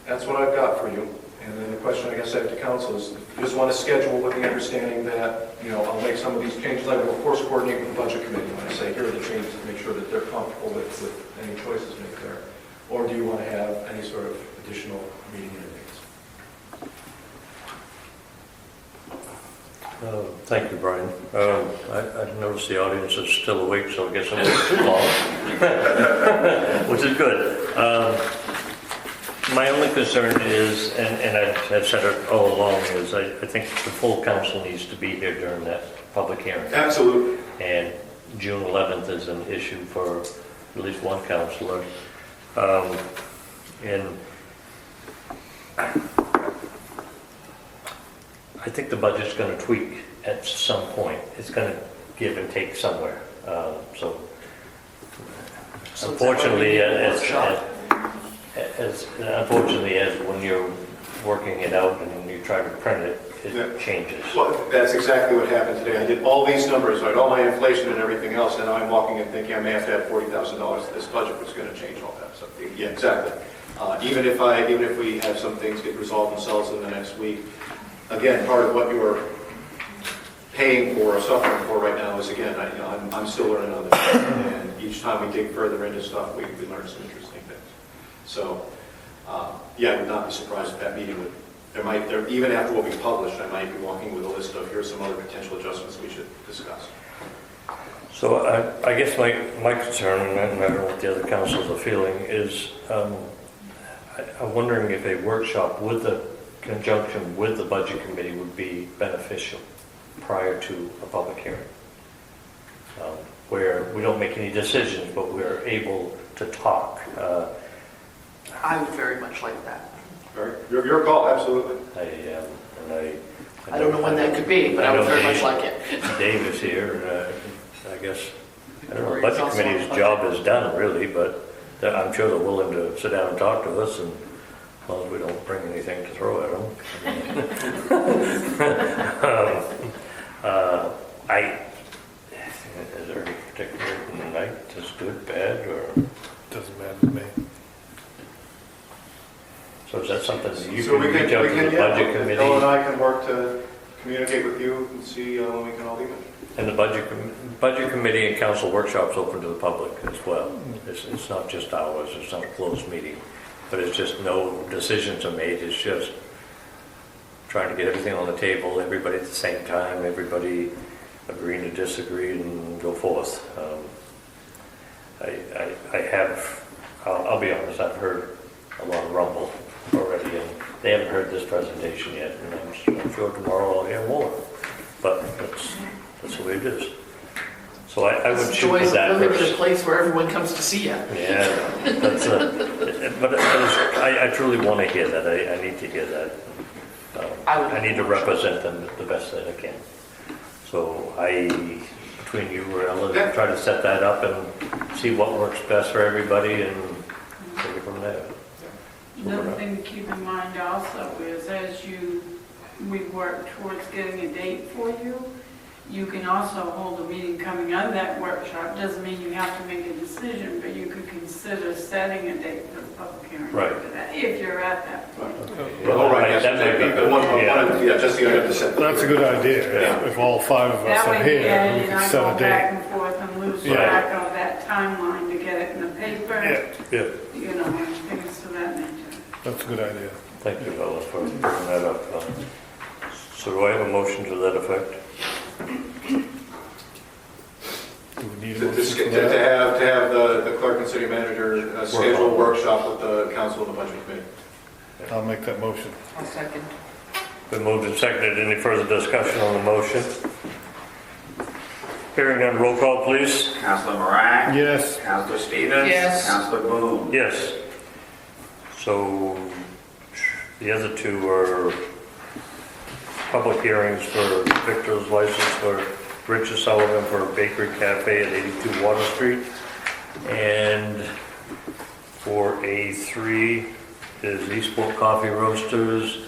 [SPEAKER 6] that's what I've got for you. And then the question I guess I have to council is, if you just want to schedule with the understanding that, I'll make some of these changes. I will, of course, coordinate with the budget committee when I say, here are the changes, to make sure that they're comfortable with any choices made there. Or do you want to have any sort of additional meeting in advance?
[SPEAKER 1] Thank you, Brian. I noticed the audience is still awake, so I guess I'm not too long, which is good. My only concern is, and I've said it all along, is I think the full council needs to be here during that public hearing.
[SPEAKER 6] Absolutely.
[SPEAKER 1] And June 11th is an issue for at least one councilor. And I think the budget's going to tweak at some point. It's going to give and take somewhere. So unfortunately, unfortunately, as when you're working it out and you try to print it, it changes.
[SPEAKER 6] Well, that's exactly what happened today. I did all these numbers, right, all my inflation and everything else, and now I'm walking in thinking I may have to add $40,000 to this budget, which is going to change all that. So, yeah, exactly. Even if we have some things get resolved themselves in the next week, again, part of what you're paying for or suffering for right now is, again, I'm still learning on this, and each time we dig further into stuff, we learn some interesting things. So, yeah, I would not be surprised if that meeting would, even after what we published, I might be walking with a list of, here's some other potential adjustments we should discuss.
[SPEAKER 1] So I guess my concern, and I don't know what the other councils are feeling, is I'm wondering if a workshop with the conjunction with the budget committee would be beneficial prior to a public hearing, where we don't make any decisions, but we're able to talk.
[SPEAKER 4] I would very much like that.
[SPEAKER 6] Your call, absolutely.
[SPEAKER 4] I don't know when that could be, but I would very much like it.
[SPEAKER 1] Dave is here. I guess, I don't know, the budget committee's job is done, really, but I'm sure they're willing to sit down and talk to us, and as long as we don't bring anything to throw at them. Is there any particular night that's good, bad, or?
[SPEAKER 3] Doesn't matter to me.
[SPEAKER 1] So is that something that you
[SPEAKER 6] So
[SPEAKER 1] can reach out to the budget committee?
[SPEAKER 6] Bill and I can work to communicate with you and see when we can all be there.
[SPEAKER 1] And the budget committee and council workshops open to the public as well. It's not just ours, it's not a closed meeting, but it's just no decisions are made, it's just trying to get everything on the table, everybody at the same time, everybody agreeing to disagree and go forth. I'll be honest, I've heard a lot of rumble already, and they haven't heard this presentation yet, and I'm sure tomorrow I'll hear more, but that's the way it is. So I would
[SPEAKER 4] It's
[SPEAKER 1] shoot
[SPEAKER 4] joys
[SPEAKER 1] for
[SPEAKER 4] of
[SPEAKER 1] that
[SPEAKER 4] living in a
[SPEAKER 1] first.
[SPEAKER 4] place where everyone comes to see you.
[SPEAKER 1] Yeah, that's I truly want to hear that. I need to hear that. I need to represent them the best that I can. So between you, I'll try to set that up and see what works best for everybody and take it from there.
[SPEAKER 2] Another thing to keep in mind also is we work towards getting a date for you, you can also hold a meeting coming out of that workshop. Doesn't mean you have to make a decision, but you could consider setting a date for the public hearing.
[SPEAKER 1] Right.
[SPEAKER 2] after that, if you're at that point.
[SPEAKER 6] All right, yes,
[SPEAKER 1] That might be good.
[SPEAKER 6] yeah, just the item to set.
[SPEAKER 3] That's a good idea.
[SPEAKER 1] Yeah.
[SPEAKER 3] If all five of us
[SPEAKER 2] That
[SPEAKER 3] are
[SPEAKER 2] way,
[SPEAKER 3] here,
[SPEAKER 2] yeah,
[SPEAKER 3] we
[SPEAKER 2] you're
[SPEAKER 3] can
[SPEAKER 2] not
[SPEAKER 3] set
[SPEAKER 2] going
[SPEAKER 3] a
[SPEAKER 2] back
[SPEAKER 3] date.
[SPEAKER 2] and forth and lose
[SPEAKER 3] Yeah.
[SPEAKER 2] track of that timeline to get it in the paper,
[SPEAKER 3] Yeah,
[SPEAKER 1] Yeah,
[SPEAKER 2] you know, things of that nature.
[SPEAKER 3] that's a good idea.
[SPEAKER 1] thank you, fellas, for bringing that up. So do I have a motion to that effect?
[SPEAKER 3] Do we need a
[SPEAKER 6] To
[SPEAKER 3] motion for
[SPEAKER 6] to
[SPEAKER 3] that?
[SPEAKER 6] have the clerk and city manager schedule a workshop with the council and the budget committee.
[SPEAKER 3] I'll make that motion.
[SPEAKER 4] I'll second.
[SPEAKER 1] Been moved and seconded. Any further discussion on the motion? Hearing none, roll call, please.
[SPEAKER 5] Councilor Moran?
[SPEAKER 3] Yes,
[SPEAKER 5] Councilor Stevens?
[SPEAKER 4] Yes.
[SPEAKER 5] Councilor Boone?
[SPEAKER 1] Yes. So the other two are public hearings for Victor's license for Richard Sullivan for Bakery Cafe at 82 Water Street. And for A3 is Eastport Coffee Roasters,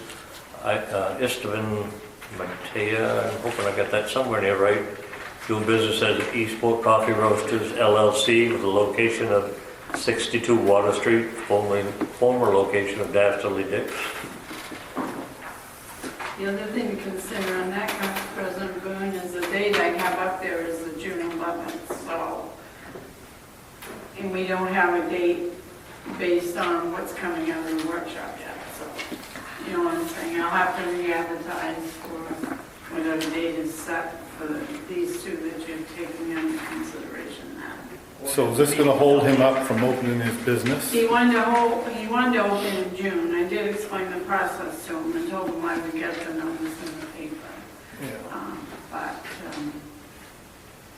[SPEAKER 1] Esteban Matea, I'm hoping I got that somewhere near right, doing business as Eastport Coffee Roasters LLC with a location of 62 Water Street, former location of Dastardly Dix.
[SPEAKER 2] The other thing to consider on that, Council President Boone, is the date I have up there is the June 11th, so, and we don't have a date based on what's coming out of the workshop yet, so, you know what I'm saying? I'll have to re-advertise for whatever date is set for these two that you're taking into consideration now.
[SPEAKER 3] so is this gonna hold him up from opening his business?
[SPEAKER 2] He wanted to open in June. I did explain the process to him and told him I would get the notice in the paper.
[SPEAKER 3] Yeah,
[SPEAKER 2] But,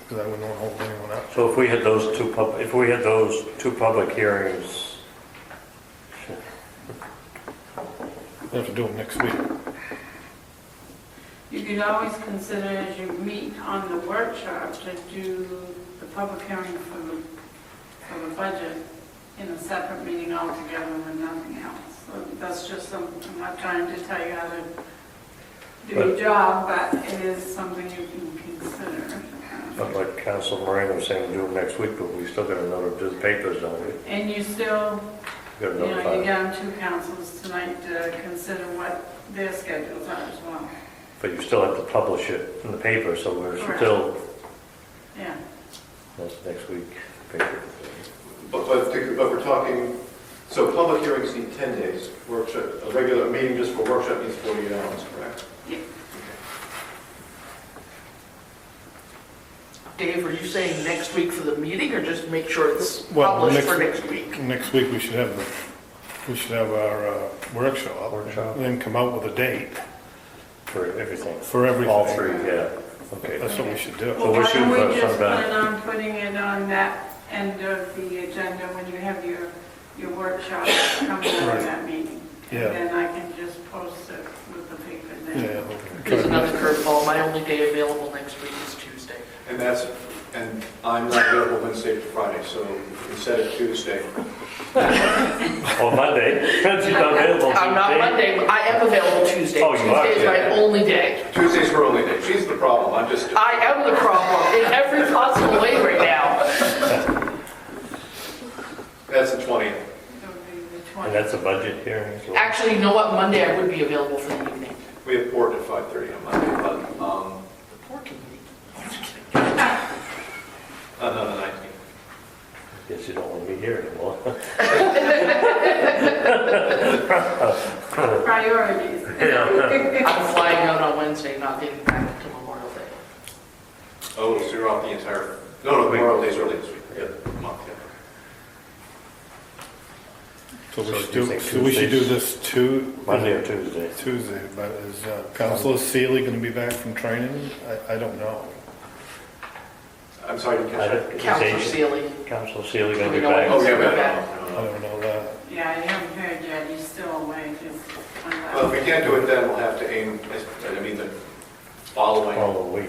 [SPEAKER 3] because I wouldn't want to hold anyone up.
[SPEAKER 1] So if we had those two public hearings,
[SPEAKER 3] We have to do them next week.
[SPEAKER 2] you could always consider as you meet on the workshop to do the public hearing for the budget in a separate meeting altogether with nothing else. So that's just something, I'm not trying to tell you how to do your job, but it is something you can consider.
[SPEAKER 1] not like Council Moran was saying, do them next week, but we still got to do the papers, don't we?
[SPEAKER 2] And you still,
[SPEAKER 1] Got to
[SPEAKER 2] you know,
[SPEAKER 1] notify
[SPEAKER 2] you're
[SPEAKER 1] them.
[SPEAKER 2] down two councils tonight to consider what their schedules are as well.
[SPEAKER 1] But you still have to publish it in the paper, so we're
[SPEAKER 2] Correct.
[SPEAKER 1] still,
[SPEAKER 2] Yeah.
[SPEAKER 1] that's next week, paper.
[SPEAKER 6] But we're talking, so public hearings need 10 days, workshop, a regular meeting just for workshop needs 48 hours, correct?
[SPEAKER 4] Dave, are you saying next week for the meeting, or just make sure it's
[SPEAKER 3] Well,
[SPEAKER 4] published for next week?
[SPEAKER 3] Next week, we should have our workshop.
[SPEAKER 1] Workshop.
[SPEAKER 3] And then come out with a date
[SPEAKER 1] For everything.
[SPEAKER 3] for everything.
[SPEAKER 1] All three, yeah. Okay.
[SPEAKER 3] That's what we should do.
[SPEAKER 1] So we're
[SPEAKER 2] Why
[SPEAKER 1] shooting
[SPEAKER 2] don't
[SPEAKER 1] for
[SPEAKER 2] we just
[SPEAKER 1] sometime.
[SPEAKER 2] plan on putting it on that end of the agenda when you have your workshop coming out
[SPEAKER 3] Right.
[SPEAKER 2] of that meeting?
[SPEAKER 3] Yeah.
[SPEAKER 2] And then I can just post it with the paper then.
[SPEAKER 3] Yeah.
[SPEAKER 4] Here's another curveball, my only day available next week is Tuesday.
[SPEAKER 6] And I'm not available Wednesday to Friday, so we can set it Tuesday.
[SPEAKER 1] On Monday, because you're not available.
[SPEAKER 4] I'm not
[SPEAKER 1] Tuesday.
[SPEAKER 4] Monday, but I am available Tuesday.
[SPEAKER 1] Oh, you are?
[SPEAKER 4] Tuesday is my
[SPEAKER 6] Yeah.
[SPEAKER 4] only day.
[SPEAKER 6] Tuesday's her only day, she's the problem, I'm just,
[SPEAKER 4] I am the problem in every possible way right now.
[SPEAKER 6] that's the 20th.
[SPEAKER 2] It would be the
[SPEAKER 1] And
[SPEAKER 2] 20th.
[SPEAKER 1] that's a budget hearing, so.
[SPEAKER 4] Actually, you know what, Monday I would be available for the evening.
[SPEAKER 6] We have port at 5:30 on Monday, but, no, the 19th.
[SPEAKER 1] Guess you don't want me here anymore.
[SPEAKER 2] Priorities.
[SPEAKER 1] Yeah.
[SPEAKER 4] I'm flying out on Wednesday, not getting back until Memorial Day.
[SPEAKER 6] Oh, so you're off the entire, no, Memorial Day's early this week, yeah, month, yeah.
[SPEAKER 3] So
[SPEAKER 1] So
[SPEAKER 3] we should
[SPEAKER 1] do you
[SPEAKER 3] do,
[SPEAKER 1] think
[SPEAKER 3] so we should do
[SPEAKER 1] Tuesdays?
[SPEAKER 3] this
[SPEAKER 1] Monday or Tuesday.
[SPEAKER 3] Tuesday, but is Councilor Seeley going to be back from training? I don't know.
[SPEAKER 6] I'm sorry, I didn't catch that.
[SPEAKER 4] Counselor Seeley.
[SPEAKER 1] Council Sealy
[SPEAKER 4] Do
[SPEAKER 1] gonna
[SPEAKER 4] we
[SPEAKER 1] be
[SPEAKER 4] know when
[SPEAKER 1] back?
[SPEAKER 6] Oh, yeah,
[SPEAKER 4] he's
[SPEAKER 6] yeah.
[SPEAKER 4] back?
[SPEAKER 3] I don't know that.
[SPEAKER 2] Yeah, I haven't heard yet, he's still away, just.
[SPEAKER 6] Well, if we can't do it then, we'll have to aim, I mean, the following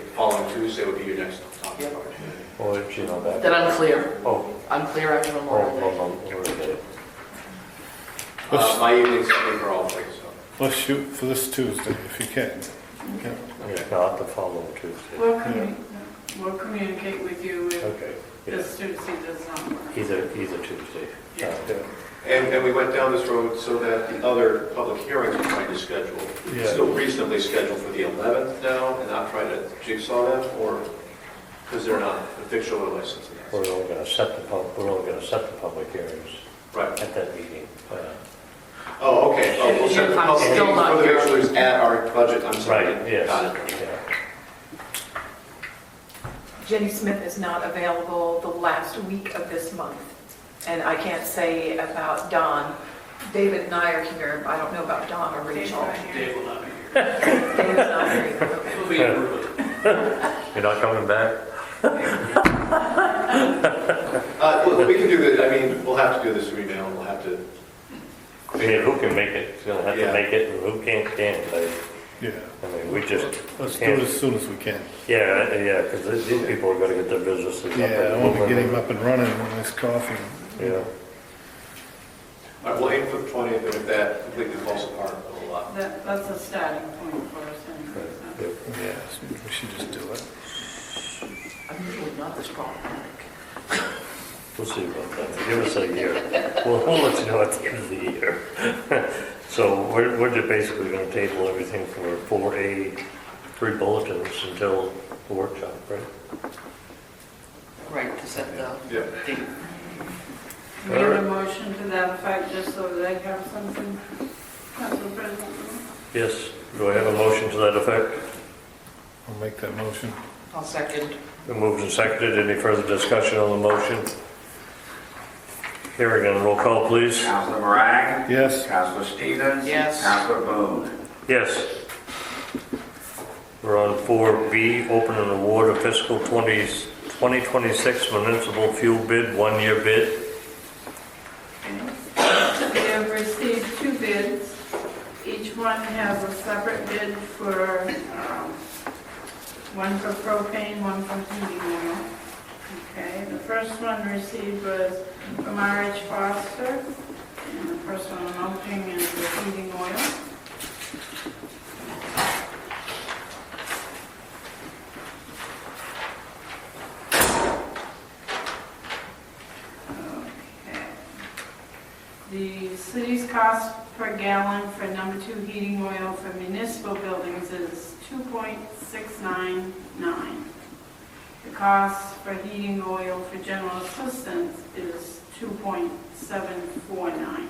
[SPEAKER 6] Tuesday would be your next topic.
[SPEAKER 4] Yep.
[SPEAKER 1] Or is she not back?
[SPEAKER 4] Then I'm clear.
[SPEAKER 1] Oh,
[SPEAKER 4] I'm clear after Memorial Day.
[SPEAKER 1] we'll get it.
[SPEAKER 6] My evenings, I think, are all free, so.
[SPEAKER 3] Let's shoot for this Tuesday if you can. Yeah.
[SPEAKER 1] Yeah, not the following Tuesday.
[SPEAKER 2] We'll communicate with you if
[SPEAKER 1] Okay, yeah,
[SPEAKER 2] this Tuesday does not work.
[SPEAKER 1] either Tuesday.
[SPEAKER 2] Yeah.
[SPEAKER 6] And we went down this road so that the other public hearings we're trying to schedule,
[SPEAKER 3] Yeah.
[SPEAKER 6] still reasonably scheduled for the 11th now, and not try to jigsaw them, or, because they're not official or licensed.
[SPEAKER 1] We're only gonna set the public hearings
[SPEAKER 6] Right.
[SPEAKER 1] at that meeting.
[SPEAKER 6] Oh, okay. Oh, we'll set the
[SPEAKER 4] I'm
[SPEAKER 6] public
[SPEAKER 4] still
[SPEAKER 6] hearings
[SPEAKER 4] not
[SPEAKER 6] for the
[SPEAKER 4] here.
[SPEAKER 6] victuals at our budget, I'm sorry.
[SPEAKER 1] Right, yes.
[SPEAKER 6] Got it.
[SPEAKER 1] Yeah.
[SPEAKER 7] Jenny Smith is not available the last week of this month. And I can't say about Don. David and I are here. I don't know about Don or Rachel.
[SPEAKER 5] Dave will not be here.
[SPEAKER 7] David's not here either. Okay.
[SPEAKER 5] He'll be in Brooklyn.
[SPEAKER 1] You're not coming back?
[SPEAKER 6] Well, we can do this, I mean, we'll have to do this through email, and we'll have to,
[SPEAKER 1] I mean, who can make it, is gonna have to
[SPEAKER 6] Yeah.
[SPEAKER 1] make it, and who can't.
[SPEAKER 3] Yeah.
[SPEAKER 1] I mean, we just
[SPEAKER 3] Let's do it as soon as we can.
[SPEAKER 1] Yeah, because these people are gonna get their businesses up.
[SPEAKER 3] Yeah,
[SPEAKER 1] and
[SPEAKER 3] I want to
[SPEAKER 1] moving.
[SPEAKER 3] get him up and running with this coffee.
[SPEAKER 1] Yeah,
[SPEAKER 6] all right, we'll aim for the 20th, and if that completely falls apart, we'll,
[SPEAKER 2] That's a starting point for us anyway. so.
[SPEAKER 1] Yep.
[SPEAKER 3] Yeah, we should just do it.
[SPEAKER 4] I'm usually not this problematic.
[SPEAKER 1] We'll see about that. Give us a year. We'll let you know at the end of the year. So we're just basically gonna table everything for 4A, 3 bulletins until the workshop, right?
[SPEAKER 4] Right, to set the
[SPEAKER 6] yeah.
[SPEAKER 4] date.
[SPEAKER 2] We have a motion to that effect, just so they have something, Council President.
[SPEAKER 1] Yes, do I have a motion to that effect?
[SPEAKER 3] I'll make that motion.
[SPEAKER 4] I'll second.
[SPEAKER 1] Been moved and seconded. Any further discussion on the motion? Hearing none, roll call, please.
[SPEAKER 5] Counselor Moran?
[SPEAKER 3] Yes.
[SPEAKER 5] Counselor Stevens?
[SPEAKER 4] Yes.
[SPEAKER 5] Counselor Boone?
[SPEAKER 1] Yes. We're on 4B, open an award of fiscal 2026 municipal fuel bid, 1-year bid.
[SPEAKER 2] We have received 2 bids. Each one has a separate bid for, one for propane, one for heating oil. Okay, the first one received was from R.H. Foster, and the first one I'm opening is the heating oil. Okay. The city's cost per gallon for number 2 heating oil for municipal buildings is 2.699. The cost for heating oil for general assistance is 2.749.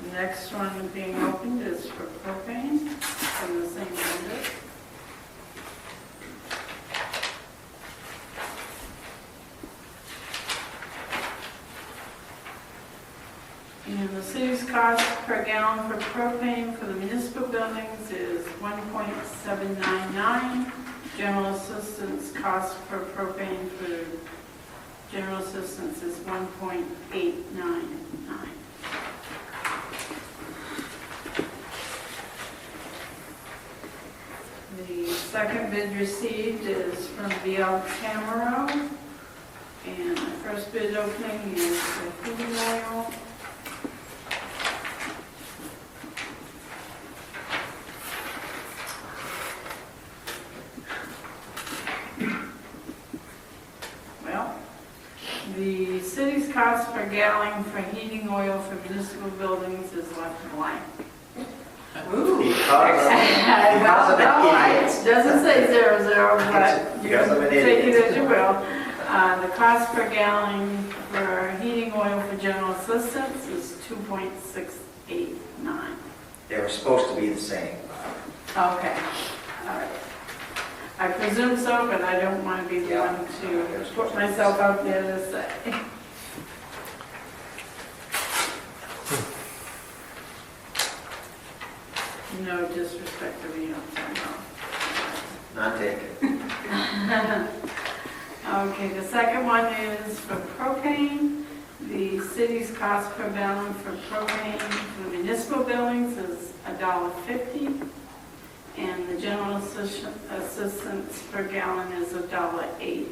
[SPEAKER 2] The next one being opened is for propane from the same vendor. And the city's cost per gallon for propane for the municipal buildings is 1.799. General assistance cost for propane for general assistance is 1.899. The second bid received is from BL Camaro, and the first bid opening is the heating oil. Well, the city's cost per gallon for heating oil for municipal buildings is left blank.
[SPEAKER 4] Ooh.
[SPEAKER 5] Because
[SPEAKER 2] Well, no, it doesn't say 00, but you
[SPEAKER 5] Because I'm
[SPEAKER 2] can
[SPEAKER 5] an
[SPEAKER 2] take it
[SPEAKER 5] idiot.
[SPEAKER 2] as you will. The cost per gallon for heating oil for general assistance is 2.689.
[SPEAKER 8] They were supposed to be the same.
[SPEAKER 2] Okay, all right. I presume so, but I don't want to be the one to put myself out there to say. No disrespect to me,
[SPEAKER 8] Not taken.
[SPEAKER 2] Okay, the second one is for propane. The city's cost per gallon for propane for municipal buildings is $1.50, and the general assistance per gallon is $1.80.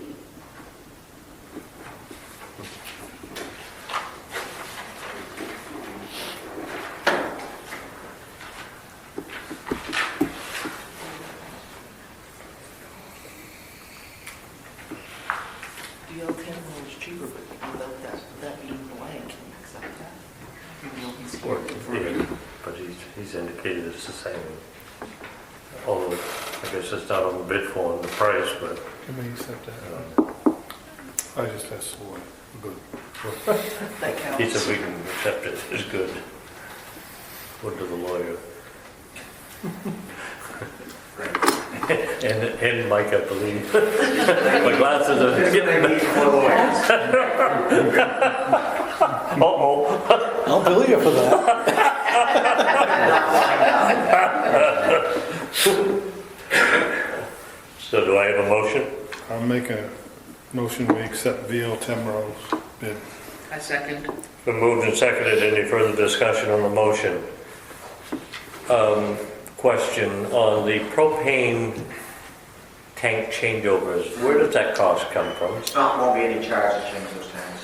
[SPEAKER 4] DL 10 was cheaper, but without that being blank, can you accept that? Even though he's here for
[SPEAKER 1] Yeah, but he's indicated it's the same. Although, I guess it's not on the bid form, the price, but,
[SPEAKER 3] Can we accept that? I just asked for it. Good.
[SPEAKER 4] that
[SPEAKER 1] he
[SPEAKER 4] counts.
[SPEAKER 1] said we can accept it, it's good. Went to the lawyer. And Mike, I believe. My glasses are getting... Uh-oh.
[SPEAKER 9] I'll bill you for that.
[SPEAKER 1] So do I have a motion?
[SPEAKER 3] I'll make a motion, we accept VL Temro's bid.
[SPEAKER 4] I second.
[SPEAKER 1] Been moved and seconded. Any further discussion on the motion? Question on the propane tank changeovers. Where does that cost come from?
[SPEAKER 8] It's not, won't be any charge to change those tanks.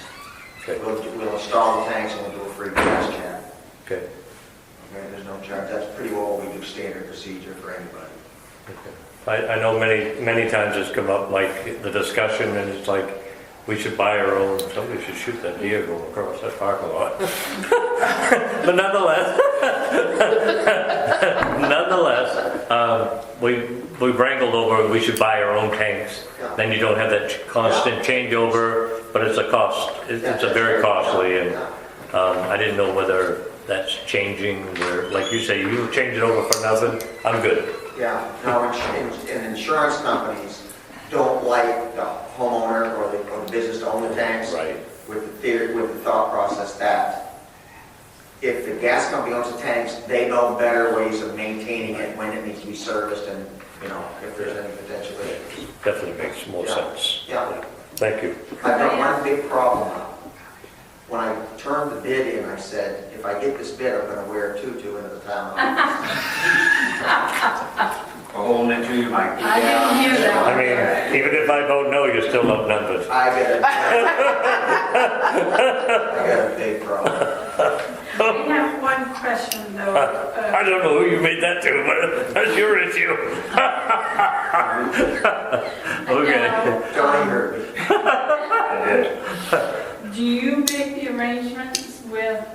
[SPEAKER 1] Okay.
[SPEAKER 8] We'll install the tanks and we'll do a free gas check.
[SPEAKER 1] Okay.
[SPEAKER 8] Okay, there's no charge. That's pretty well we do standard procedure for anybody.
[SPEAKER 1] I know many times it's come up, like the discussion, and it's like, we should buy our own, somebody should shoot that deer going across that parking lot. But nonetheless, we wrangled over, we should buy our own tanks. Then you don't have that constant changeover, but it's a cost, it's a very costly, and I didn't know whether that's changing, or, like you say, you change it over for nothing, I'm good.
[SPEAKER 8] Yeah, no, and insurance companies don't like the homeowner or the business to own the tanks.
[SPEAKER 1] Right.
[SPEAKER 8] With the theory, with the thought process that if the gas company owns the tanks, they know better ways of maintaining it when it needs to be serviced and, if there's any potential issues.
[SPEAKER 1] Definitely makes more sense.
[SPEAKER 8] Yeah.
[SPEAKER 1] Thank you.
[SPEAKER 8] I've got one big problem now. When I turned the bid in, I said, if I get this bid, I'm going to wear a tutu into the town office.
[SPEAKER 5] For holding it to you, Mike.
[SPEAKER 2] I didn't hear that.
[SPEAKER 1] I mean, even if I vote no, you're still outnumbered.
[SPEAKER 8] I got a big problem.
[SPEAKER 2] We have one question though.
[SPEAKER 1] I don't know who you made that to, but that's your issue. Okay.
[SPEAKER 8] Johnny heard me.
[SPEAKER 5] I did.
[SPEAKER 2] Do you make the arrangements with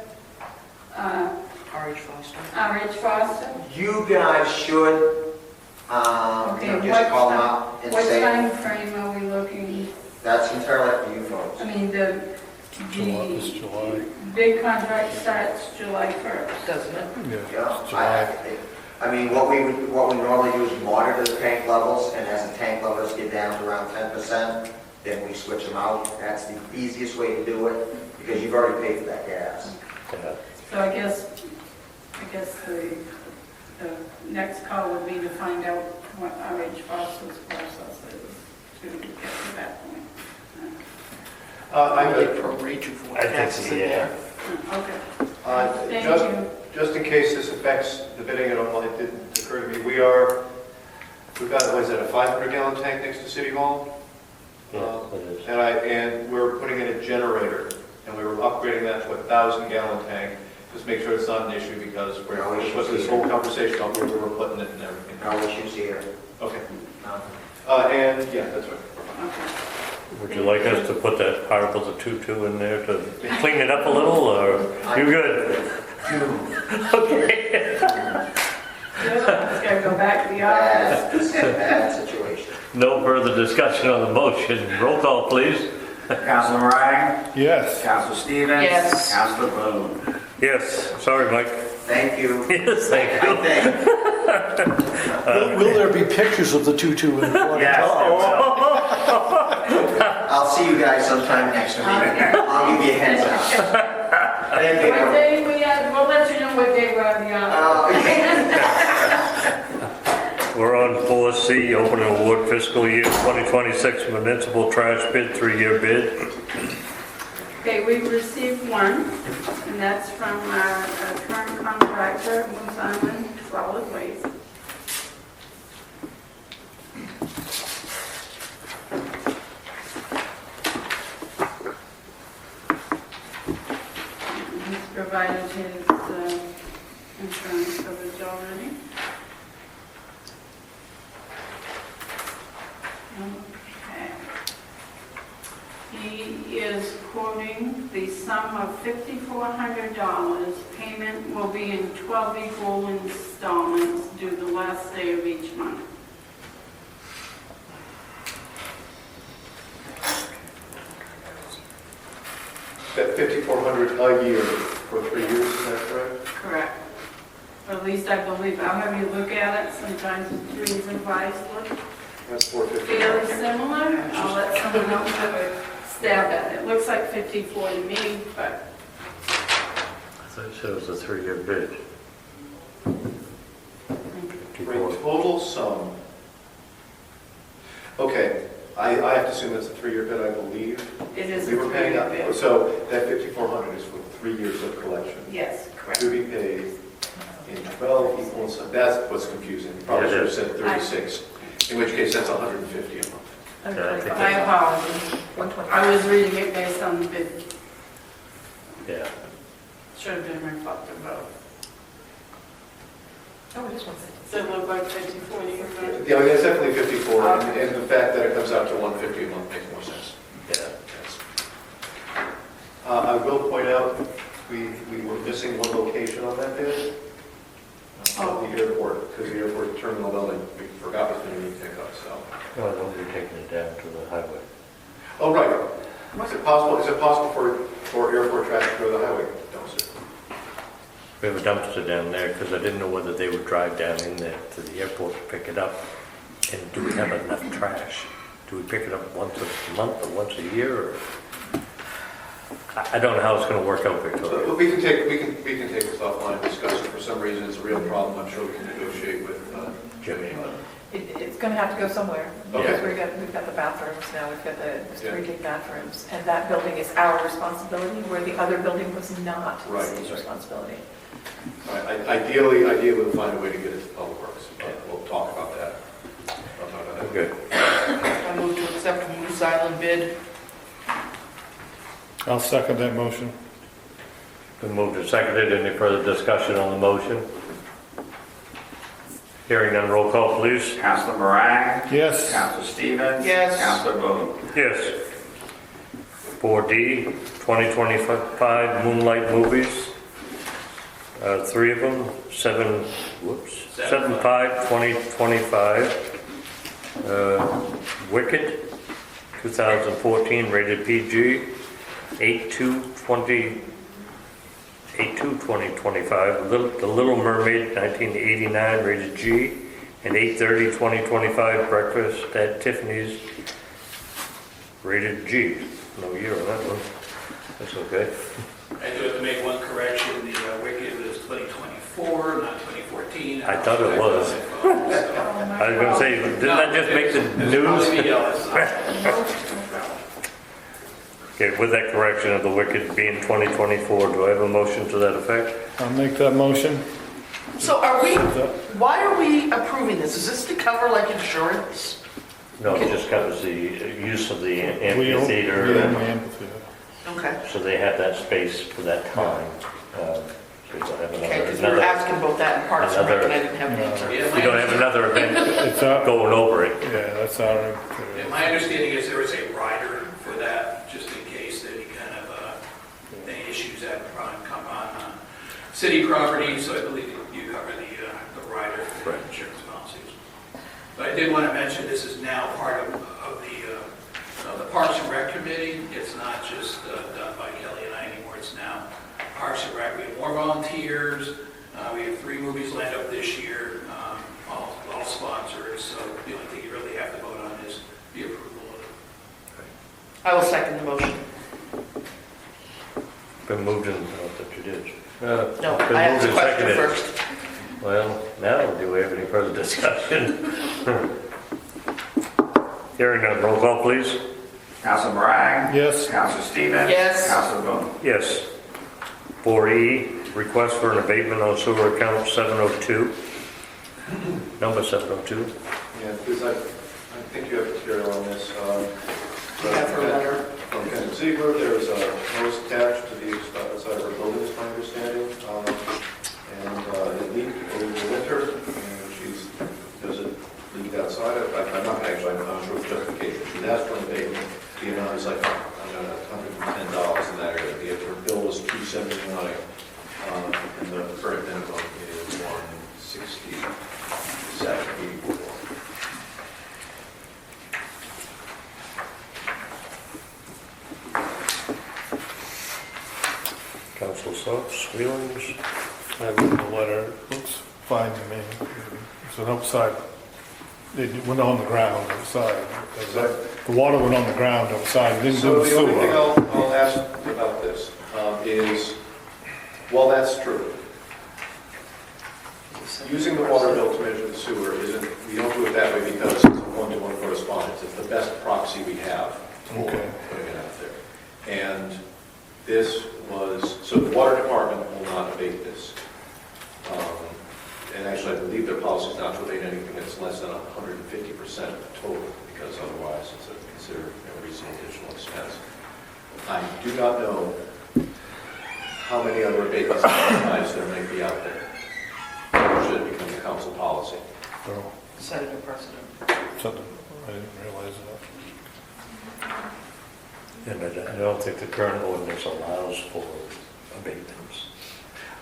[SPEAKER 4] R.H. Foster.
[SPEAKER 2] R.H. Foster?
[SPEAKER 8] You guys should, just call them up and
[SPEAKER 2] What
[SPEAKER 8] say,
[SPEAKER 2] time frame are we looking?
[SPEAKER 8] that's entirely up to you folks.
[SPEAKER 2] I mean, the
[SPEAKER 3] It's July.
[SPEAKER 2] big contract starts July 1st.
[SPEAKER 4] Doesn't it?
[SPEAKER 3] Yeah,
[SPEAKER 8] Yeah,
[SPEAKER 3] it's July.
[SPEAKER 8] I mean, what we normally do is monitor the tank levels, and as the tank levels get down to around 10%, then we switch them out. That's the easiest way to do it, because you've already paid for that gas.
[SPEAKER 2] So I guess the next call would be to find out what R.H. Foster's process is to get to that point.
[SPEAKER 4] I would prorate you for what
[SPEAKER 1] I think
[SPEAKER 4] taxes
[SPEAKER 1] so,
[SPEAKER 4] in
[SPEAKER 1] yeah.
[SPEAKER 4] there.
[SPEAKER 2] Okay, thank
[SPEAKER 6] Just,
[SPEAKER 2] you.
[SPEAKER 6] just in case this affects the bidding at all, it didn't occur to me, we've got, what is that, a 500-gallon tank next to City Hall?
[SPEAKER 1] Yeah, it is.
[SPEAKER 6] And we're putting in a generator, and we were upgrading that to a 1,000-gallon tank, just make sure it's not an issue, because we're, what's this whole conversation about where we were putting it and everything.
[SPEAKER 8] No issues here.
[SPEAKER 6] Okay.
[SPEAKER 8] No.
[SPEAKER 6] And, yeah, that's right.
[SPEAKER 2] Okay.
[SPEAKER 1] Would you like us to put that Article 2 in there to clean it up a little, or you good? Okay.
[SPEAKER 2] Just gotta go back to the office.
[SPEAKER 8] Bad situation.
[SPEAKER 1] No further discussion on the motion. Roll call, please.
[SPEAKER 5] Councilman Ryan?
[SPEAKER 3] Yes.
[SPEAKER 5] Council Stevens?
[SPEAKER 4] Yes.
[SPEAKER 5] Councilor Boone?
[SPEAKER 1] Yes, sorry, Mike.
[SPEAKER 8] Thank you.
[SPEAKER 1] Yes, thank
[SPEAKER 8] I
[SPEAKER 1] you.
[SPEAKER 8] think.
[SPEAKER 9] Will there be pictures of the tutu in the
[SPEAKER 5] Yes.
[SPEAKER 8] I'll see you guys sometime next week. I'll give you a heads up. Thank you.
[SPEAKER 2] What day we at, we'll let you know what day we're at the office.
[SPEAKER 8] Okay.
[SPEAKER 1] 4C, open and award fiscal year 2026 municipal trash bid, 3-year bid.
[SPEAKER 2] Okay, we received one, and that's from our current contractor, Moose Island Solid Waste. He's provided his insurance coverage already. Okay. He is quoting the sum of $5,400. Payment will be in 12 equal installments due the last day of each month.
[SPEAKER 6] That 5,400 a year for 3 years, is that correct?
[SPEAKER 2] Correct. Or at least I believe. I'll have you look at it. Sometimes the threes and fives look
[SPEAKER 6] That's 450.
[SPEAKER 2] fairly similar. I'll let someone else have a stab at it. It looks like 54 to me, but
[SPEAKER 1] I thought it shows a 3-year bid.
[SPEAKER 6] For a total sum. Okay, I have to assume that's a 3-year bid, I believe.
[SPEAKER 2] it is a
[SPEAKER 6] We were paying out,
[SPEAKER 2] three-year bid.
[SPEAKER 6] so that 5,400 is for 3 years of collection.
[SPEAKER 2] Yes, correct.
[SPEAKER 6] To be paid in 12 equal installments. That's what's confusing. Probably should have said 36, in which case that's 150 a month.
[SPEAKER 1] Yeah, I think
[SPEAKER 2] My apologies.
[SPEAKER 7] 120.
[SPEAKER 2] I was reading it based on the bid.
[SPEAKER 1] Yeah.
[SPEAKER 2] Should have been reflective both.
[SPEAKER 7] Oh, it is 150.
[SPEAKER 2] Does it look like 54 to you? Right?
[SPEAKER 6] Yeah, I mean, it's definitely 54, and the fact that it comes out to 150 a month makes more sense.
[SPEAKER 1] Yeah.
[SPEAKER 6] Yes. I will point out, we were missing one location on that bid. The airport, because the airport terminal building, we forgot was going to need pickup, so.
[SPEAKER 1] No, I don't be taking it down to the highway.
[SPEAKER 6] Oh, right. Is it possible for airport traffic to go to the highway dumpster?
[SPEAKER 1] We have a dumpster down there because I didn't know whether they would drive down in there to the airport to pick it up. And do we have enough trash? Do we pick it up once a month or once a year? Or I don't know how it's going to work out, Victoria.
[SPEAKER 6] So we can take this offline and discuss it. For some reason, it's a real problem. I'm sure we can negotiate with Jimmy.
[SPEAKER 7] It's going to have to go somewhere,
[SPEAKER 6] Okay.
[SPEAKER 7] because we've got the bathrooms now, we've got the
[SPEAKER 6] Yeah.
[SPEAKER 7] 3 big bathrooms, and that building is our responsibility, where the other building was not the
[SPEAKER 6] Right,
[SPEAKER 7] city's
[SPEAKER 6] right.
[SPEAKER 7] responsibility.
[SPEAKER 6] Ideally, we'll find a way to get it to Public Works. We'll talk about that. I'll talk about that.
[SPEAKER 1] Good.
[SPEAKER 4] I move to accept the Moose Island bid.
[SPEAKER 3] I'll second that motion.
[SPEAKER 1] Been moved and seconded. Any further discussion on the motion? Hearing none, roll call, please.
[SPEAKER 5] Councilor Meringue.
[SPEAKER 3] Yes.
[SPEAKER 5] Councilor Stevens.
[SPEAKER 4] Yes.
[SPEAKER 5] Councilor Boone.
[SPEAKER 1] Yes. 4D, 2025 Moonlight Movies. 3 of them, 7/5/2025. Wicked, 2014, rated PG. 8/2/2025. The Little Mermaid, 1989, rated G. And 8/30/2025, Breakfast at Tiffany's, rated G. No year on that one. That's okay.
[SPEAKER 10] I do have to make one correction, the Wicked was 2024, not 2014.
[SPEAKER 1] I thought it was. I was gonna say, didn't that just make the news? Okay, with that correction of the Wicked being 2024, do I have a motion to that effect?
[SPEAKER 3] I'll make that motion.
[SPEAKER 4] So why are we approving this? Is this to cover like insurance?
[SPEAKER 1] No, it just covers the use of the
[SPEAKER 3] We own
[SPEAKER 1] amphitheater,
[SPEAKER 3] the amphitheater.
[SPEAKER 4] Okay.
[SPEAKER 1] so they have that space for that time. So you don't have
[SPEAKER 4] Okay, because we were
[SPEAKER 1] another,
[SPEAKER 4] asking about that in Parks and Rec, and I didn't have an answer.
[SPEAKER 1] you don't have another event
[SPEAKER 3] It's our,
[SPEAKER 1] going over it.
[SPEAKER 3] yeah, that's our,
[SPEAKER 10] Yeah, my understanding is there was a rider for that, just in case any kind of, any issues that come on city property, so I believe you cover the rider for the insurance policies. But I did want to mention, this is now part of the Parks and Rec Committee. It's not just done by Kelly and I anymore, it's now Parks and Rec. We have more volunteers, we have 3 movies lined up this year, all sponsors, so the only thing you really have to vote on is the approval of it.
[SPEAKER 4] I will second the motion.
[SPEAKER 1] Been moved and, I thought you did.
[SPEAKER 4] No,
[SPEAKER 1] Been
[SPEAKER 4] I asked
[SPEAKER 1] moved
[SPEAKER 4] a
[SPEAKER 1] and
[SPEAKER 4] question
[SPEAKER 1] seconded.
[SPEAKER 4] first.
[SPEAKER 1] Well, now, do we have any further discussion? Hearing none, roll call, please.
[SPEAKER 5] Council Bragg.
[SPEAKER 3] Yes.
[SPEAKER 5] Council Stevens.
[SPEAKER 7] Yes.
[SPEAKER 5] Council Boone.
[SPEAKER 1] Yes. 4E, request for an abatement on sewer account 702. Number 702.
[SPEAKER 6] Yeah, because I think you have material on this.
[SPEAKER 4] We have her letter.
[SPEAKER 6] From Ken Ziegler, there's a notice attached to the outside of her building, is my understanding. And it leaked over the winter, and does it leak outside? I'm not sure of justification. She's asked for an abatement. The amount is like, I don't know, $110 in that area. Her bill was $279, and the current minimum is $167.84.
[SPEAKER 1] Council Sox, Wheelings.
[SPEAKER 3] I read the letter, looks fine to me. It's an outside, it went on the ground outside. The water went on the ground outside, it didn't
[SPEAKER 6] So
[SPEAKER 3] do the
[SPEAKER 6] the only thing
[SPEAKER 3] sewer.
[SPEAKER 6] I'll ask about this is, while that's true, using the water bill to measure the sewer isn't, we don't do it that way because it's a one-to-one correspondence. It's the best proxy we have for
[SPEAKER 3] Okay.
[SPEAKER 6] putting it out there. And this was, so the water department will not abate this. And actually, I believe their policy is not to abate anything that's less than 150% of the total, because otherwise it's considered a reasonable additional expense. I do not know how many other abatements types there may be out there. Should it become the council policy?
[SPEAKER 3] So,
[SPEAKER 4] Setting a precedent.
[SPEAKER 3] something, I didn't realize that.
[SPEAKER 1] And I don't think the current ordinance allows for abatements.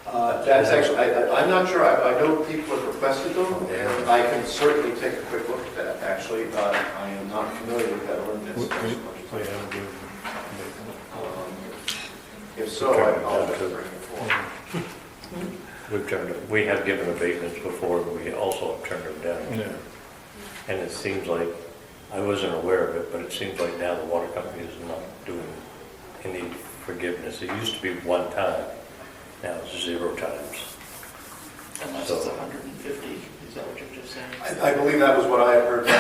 [SPEAKER 6] That's actually, I'm not sure, I know people have requested them, and I can certainly take a quick look at that, actually. I am not familiar with that ordinance as much as
[SPEAKER 3] We
[SPEAKER 6] I
[SPEAKER 3] had
[SPEAKER 6] am.
[SPEAKER 3] a good
[SPEAKER 6] If so, I'll just bring it forward.
[SPEAKER 1] We have given abatements before, but we also have turned them down.
[SPEAKER 3] yeah.
[SPEAKER 1] And it seems like, I wasn't aware of it, but it seems like now the water company is not doing any forgiveness. It used to be one time, now it's 0 times.
[SPEAKER 4] Unless
[SPEAKER 1] So-
[SPEAKER 4] it's 150, is that what you're just saying?
[SPEAKER 6] I believe that was what I had heard.
[SPEAKER 3] It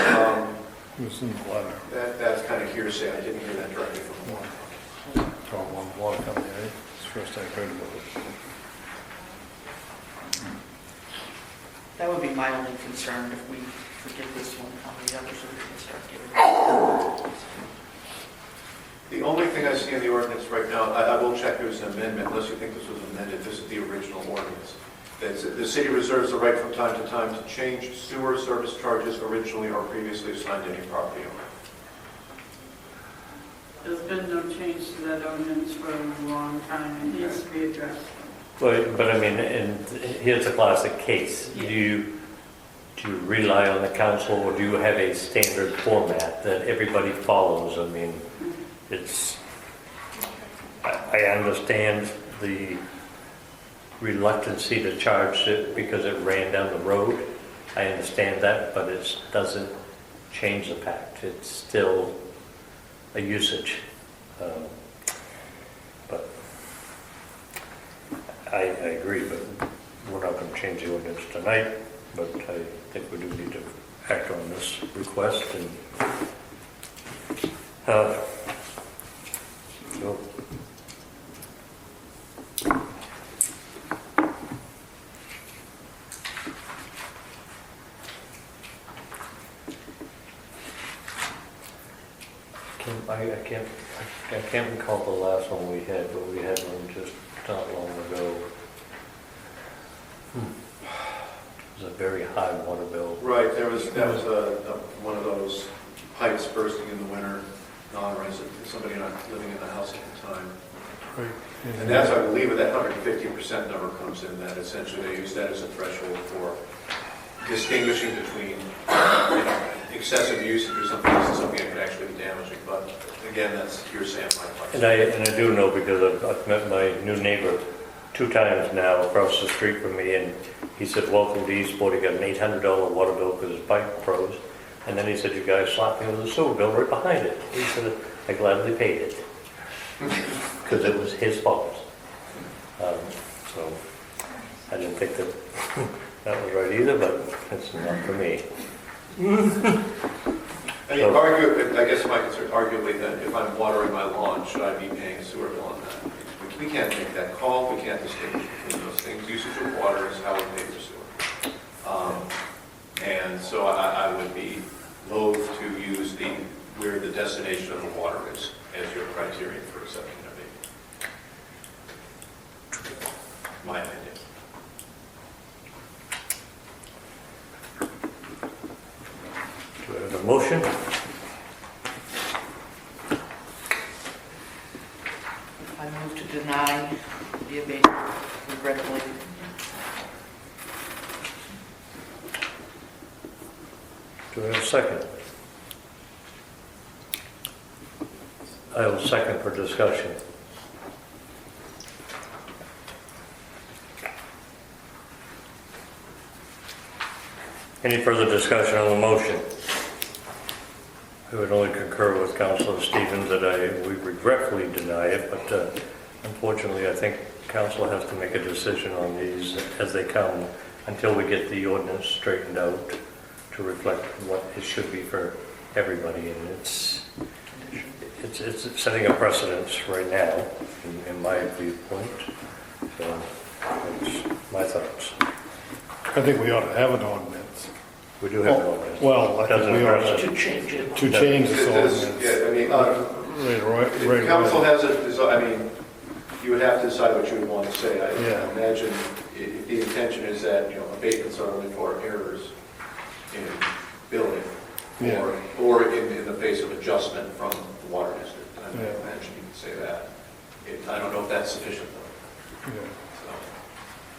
[SPEAKER 3] was in the letter.
[SPEAKER 6] That's kind of hearsay, I didn't hear that directly from the water.
[SPEAKER 3] From one water company, eh? It's the first I heard about it.
[SPEAKER 4] That would be my only concern if we forget this one, how many others are we going to start giving?
[SPEAKER 6] The only thing I see in the ordinance right now, I will check it was an amendment, unless you think this was amended, this is the original ordinance. The city reserves the right from time to time to change sewer service charges originally or previously assigned to any property owner.
[SPEAKER 2] There's been no change to that ordinance for a long time. It needs to be addressed.
[SPEAKER 1] But I mean, and here's a classic case. Do you rely on the council, or do you have a standard format that everybody follows? I mean, I understand the reluctancy to charge it because it ran down the road. I understand that, but it doesn't change the fact. It's still a usage. But I agree, but we're not going to change the ordinance tonight, but I think we do need to act on this request and so, I can't recall the last one we had, but we had one just not long ago. It was a very high water bill.
[SPEAKER 6] Right, that was one of those pipes bursting in the winter, non-resident, somebody not living in the house at the time.
[SPEAKER 3] Right.
[SPEAKER 6] And that's, I believe, where that 150% number comes in, that essentially they use that as a threshold for distinguishing between, excessive usage or something else and something that could actually be damaging. But again, that's hearsay on my part.
[SPEAKER 1] And I do know because I've met my new neighbor 2 times now across the street from me, and he said, welcome to Eastport. He got an $800 water bill because his pipe froze. And then he said, you guys slapped me with a sewer bill right behind it. He said, I gladly paid it because it was his fault. So I didn't think that that was right either, but it's not for me.
[SPEAKER 6] I mean, I guess my concern, arguably, that if I'm watering my lawn, should I be paying a sewer bill on that? We can't make that call, we can't distinguish between those things. Usage of water is how we pay for sewer. And so I would be loath to use where the destination of the water is as your criterion for accepting an abatement. My opinion.
[SPEAKER 1] Do I have a motion?
[SPEAKER 4] I move to deny the abatement regretfully.
[SPEAKER 1] Do I have a second? I will second for discussion. Any further discussion on the motion? I would only concur with Councilor Stevens that we regretfully deny it, but unfortunately, I think Council has to make a decision on these as they come until we get the ordinance straightened out to reflect what it should be for everybody. And it's setting a precedence right now, in my viewpoint. So that's my thoughts.
[SPEAKER 3] I think we ought to have an ordinance.
[SPEAKER 1] We do have an ordinance.
[SPEAKER 3] Well, I think
[SPEAKER 1] Doesn't
[SPEAKER 3] we ought
[SPEAKER 1] address
[SPEAKER 3] to
[SPEAKER 4] To change it.
[SPEAKER 3] change this ordinance.
[SPEAKER 6] Yeah, I mean,
[SPEAKER 3] Right,
[SPEAKER 6] if council has I mean, you would have to decide what you would want to say. I
[SPEAKER 3] Yeah.
[SPEAKER 6] imagine if the intention is that, abatements are only for errors in billing,
[SPEAKER 3] Yeah.
[SPEAKER 6] or in the face of adjustment from the water district. I
[SPEAKER 3] Yeah.
[SPEAKER 6] imagine you could say that. I don't know if that's sufficient, though.
[SPEAKER 3] Yeah.
[SPEAKER 6] So,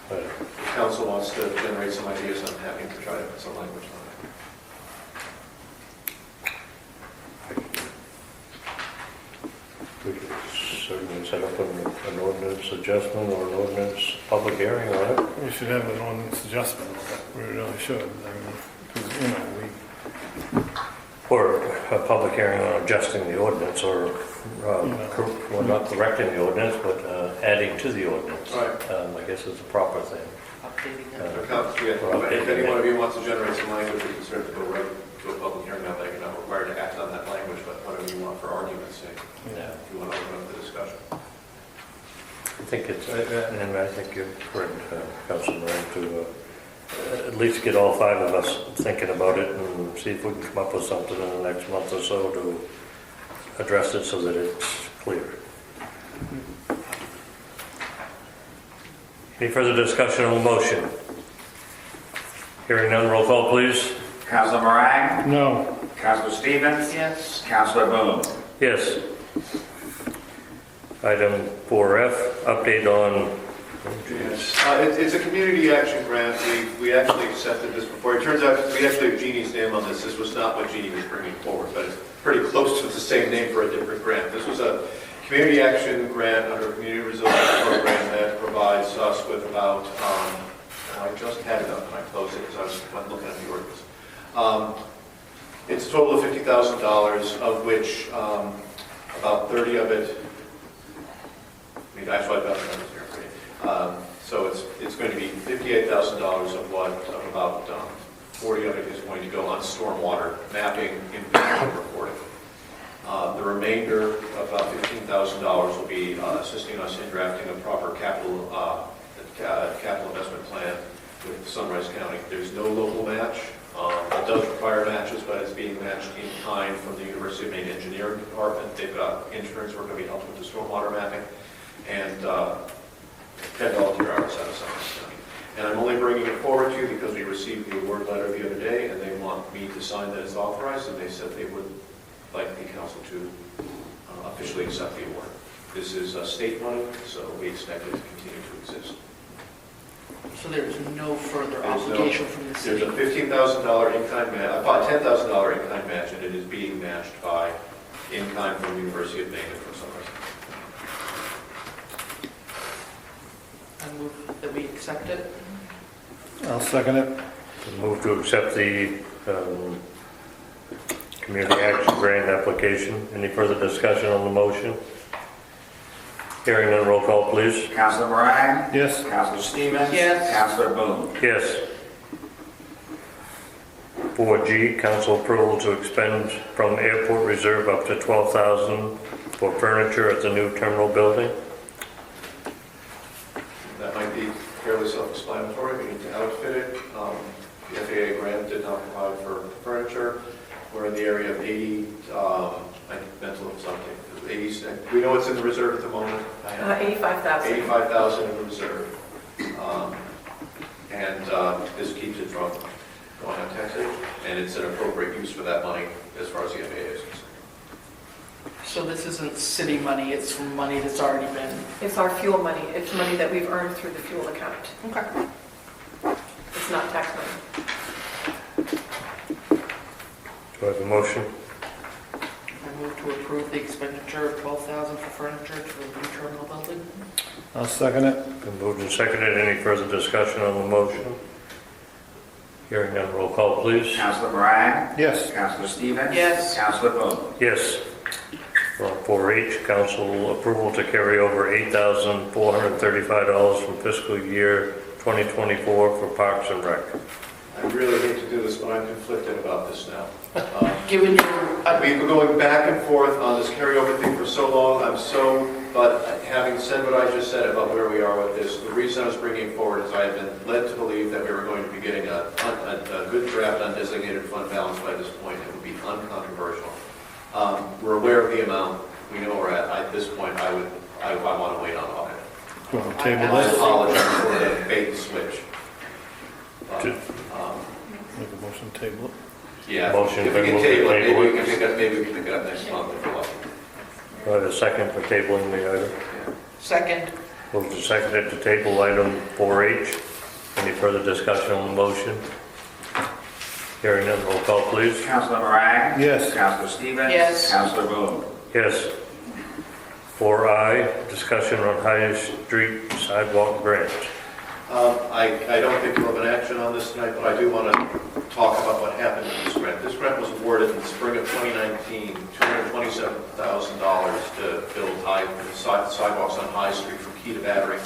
[SPEAKER 1] But
[SPEAKER 6] if council wants to generate some ideas, I'm happy to try to put some language on
[SPEAKER 1] we could certainly set up an ordinance adjustment or an ordinance public hearing on it.
[SPEAKER 3] We should have an ordinance adjustment, we really should. I mean, because,
[SPEAKER 1] Or a public hearing on adjusting the ordinance, or, well, not correcting the ordinance, but adding to the ordinance.
[SPEAKER 6] Right.
[SPEAKER 1] I guess is the proper thing.
[SPEAKER 4] Updating it.
[SPEAKER 6] If any one of you wants to generate some language, we can certainly go right to a public hearing. Not that you're not required to act on that language, but whatever you want for argument's sake,
[SPEAKER 1] Yeah.
[SPEAKER 6] if you want to open up the discussion.
[SPEAKER 1] I think it's, and I think you're correct, Councilman Moran, to at least get all five of us thinking about it and see if we can come up with something in the next month or so to address it so that it's clear. Any further discussion on the motion? Hearing none, roll call, please.
[SPEAKER 5] Councilor Morang?
[SPEAKER 3] no,
[SPEAKER 5] Councilor Stevens?
[SPEAKER 4] Yes.
[SPEAKER 5] Councilor Boone?
[SPEAKER 1] Yes. Item 4F, update on,
[SPEAKER 6] Yes. It's a community action grant. We actually accepted this before. It turns out we actually have Jeannie's name on this. This was not what Jeannie was bringing forward, but it's pretty close to the same name for a different grant. This was a community action grant under a community resilience program that provides us with about, I just had it up when I closed it because I was looking at the ordinance. It's a total of $50,000, of which about 30 of it, actually I've got the numbers here for you. So it's going to be $58,000 of what, of about 40 of it is going to go on stormwater mapping, and reporting. The remainder, about $15,000, will be assisting us in drafting a proper capital investment plan with Sunrise County. There's no local match. It does require matches, but it's being matched in kind from the University of Maine Engineering Department. They've got interns who are going to be helping with the stormwater mapping, and $10 volunteer hours out of Sunrise County. And I'm only bringing it forward to you because we received the award letter the other day, and they want me to sign that it's authorized, and they said they would like the council to officially accept the award. This is state money, so we expect it to continue to exist.
[SPEAKER 4] So there's no further
[SPEAKER 6] There's no-
[SPEAKER 4] obligation from the
[SPEAKER 6] There's
[SPEAKER 4] city.
[SPEAKER 6] a $15,000 in-kind match, about $10,000 in-kind match, and it is being matched by in-kind from the University of Maine and from Sunrise.
[SPEAKER 4] I move that we accept it.
[SPEAKER 3] I'll second it.
[SPEAKER 1] move to accept the community action grant application. Any further discussion on the motion? Hearing none, roll call, please.
[SPEAKER 5] Councilor Morang?
[SPEAKER 3] Yes,
[SPEAKER 5] Councilor Stevens?
[SPEAKER 4] Yes.
[SPEAKER 5] Councilor Boone?
[SPEAKER 1] Yes. 4G, council approval to expend from airport reserve up to $12,000 for furniture at the new terminal building.
[SPEAKER 6] That might be fairly self-explanatory. We need to outfit it. The FAA grant did not provide for furniture. We're in the area of 80, I mental something. 80, we know it's in the reserve at the moment.
[SPEAKER 7] 85,000.
[SPEAKER 6] 85,000 in the reserve. And this keeps it from going on taxation. And it's an appropriate use for that money as far as the FAA is concerned.
[SPEAKER 4] So this isn't city money, it's from money that's already been...
[SPEAKER 7] It's our fuel money. It's money that we've earned through the fuel account.
[SPEAKER 4] Okay.
[SPEAKER 7] It's not tax money.
[SPEAKER 1] Do I have a motion?
[SPEAKER 4] I move to approve the expenditure of $12,000 for furniture to the new terminal building.
[SPEAKER 3] I'll second it.
[SPEAKER 1] Been moved and seconded. Any further discussion on the motion? Hearing none, roll call, please.
[SPEAKER 5] Councilor Moran?
[SPEAKER 3] Yes.
[SPEAKER 5] Councilor Stevens?
[SPEAKER 4] Yes.
[SPEAKER 5] Councilor Boone?
[SPEAKER 1] Yes. For 4H, council approval to carry over $8,435 from fiscal year 2024 for Parks and Rec.
[SPEAKER 6] I really hate to do this, but I'm conflicted about this now.
[SPEAKER 4] Given your...
[SPEAKER 6] We've been going back and forth on this carryover thing for so long. But having said what I just said about where we are with this, the reason I was bringing it forward is I have been led to believe that we were going to be getting a good draft undesignated fund balance by this point. It would be uncontroversial. We're aware of the amount. We know we're at this point. I want to wait on audit.
[SPEAKER 3] Do you want to table
[SPEAKER 6] And I
[SPEAKER 3] this?
[SPEAKER 6] apologize for the bait and switch. But,
[SPEAKER 3] Make a motion to table it.
[SPEAKER 6] yeah,
[SPEAKER 1] Motion
[SPEAKER 6] if we
[SPEAKER 1] been
[SPEAKER 6] can
[SPEAKER 1] moved to
[SPEAKER 6] table it,
[SPEAKER 1] table
[SPEAKER 6] maybe
[SPEAKER 1] it.
[SPEAKER 6] we can pick it up next month if we're lucky.
[SPEAKER 1] Do I have a second for tabling the item?
[SPEAKER 4] Second.
[SPEAKER 1] Moved and seconded to table item 4H. Any further discussion on the motion? Hearing none, roll call, please.
[SPEAKER 5] Councilor Moran?
[SPEAKER 3] Yes.
[SPEAKER 5] Councilor Stevens?
[SPEAKER 4] Yes.
[SPEAKER 5] Councilor Boone?
[SPEAKER 1] Yes. 4I, discussion on High Street sidewalk grant.
[SPEAKER 6] I don't think we'll have an action on this tonight, but I do want to talk about what happened in this grant. This grant was awarded in the spring of 2019, $227,000 to build sidewalks on High Street from Key to Battery.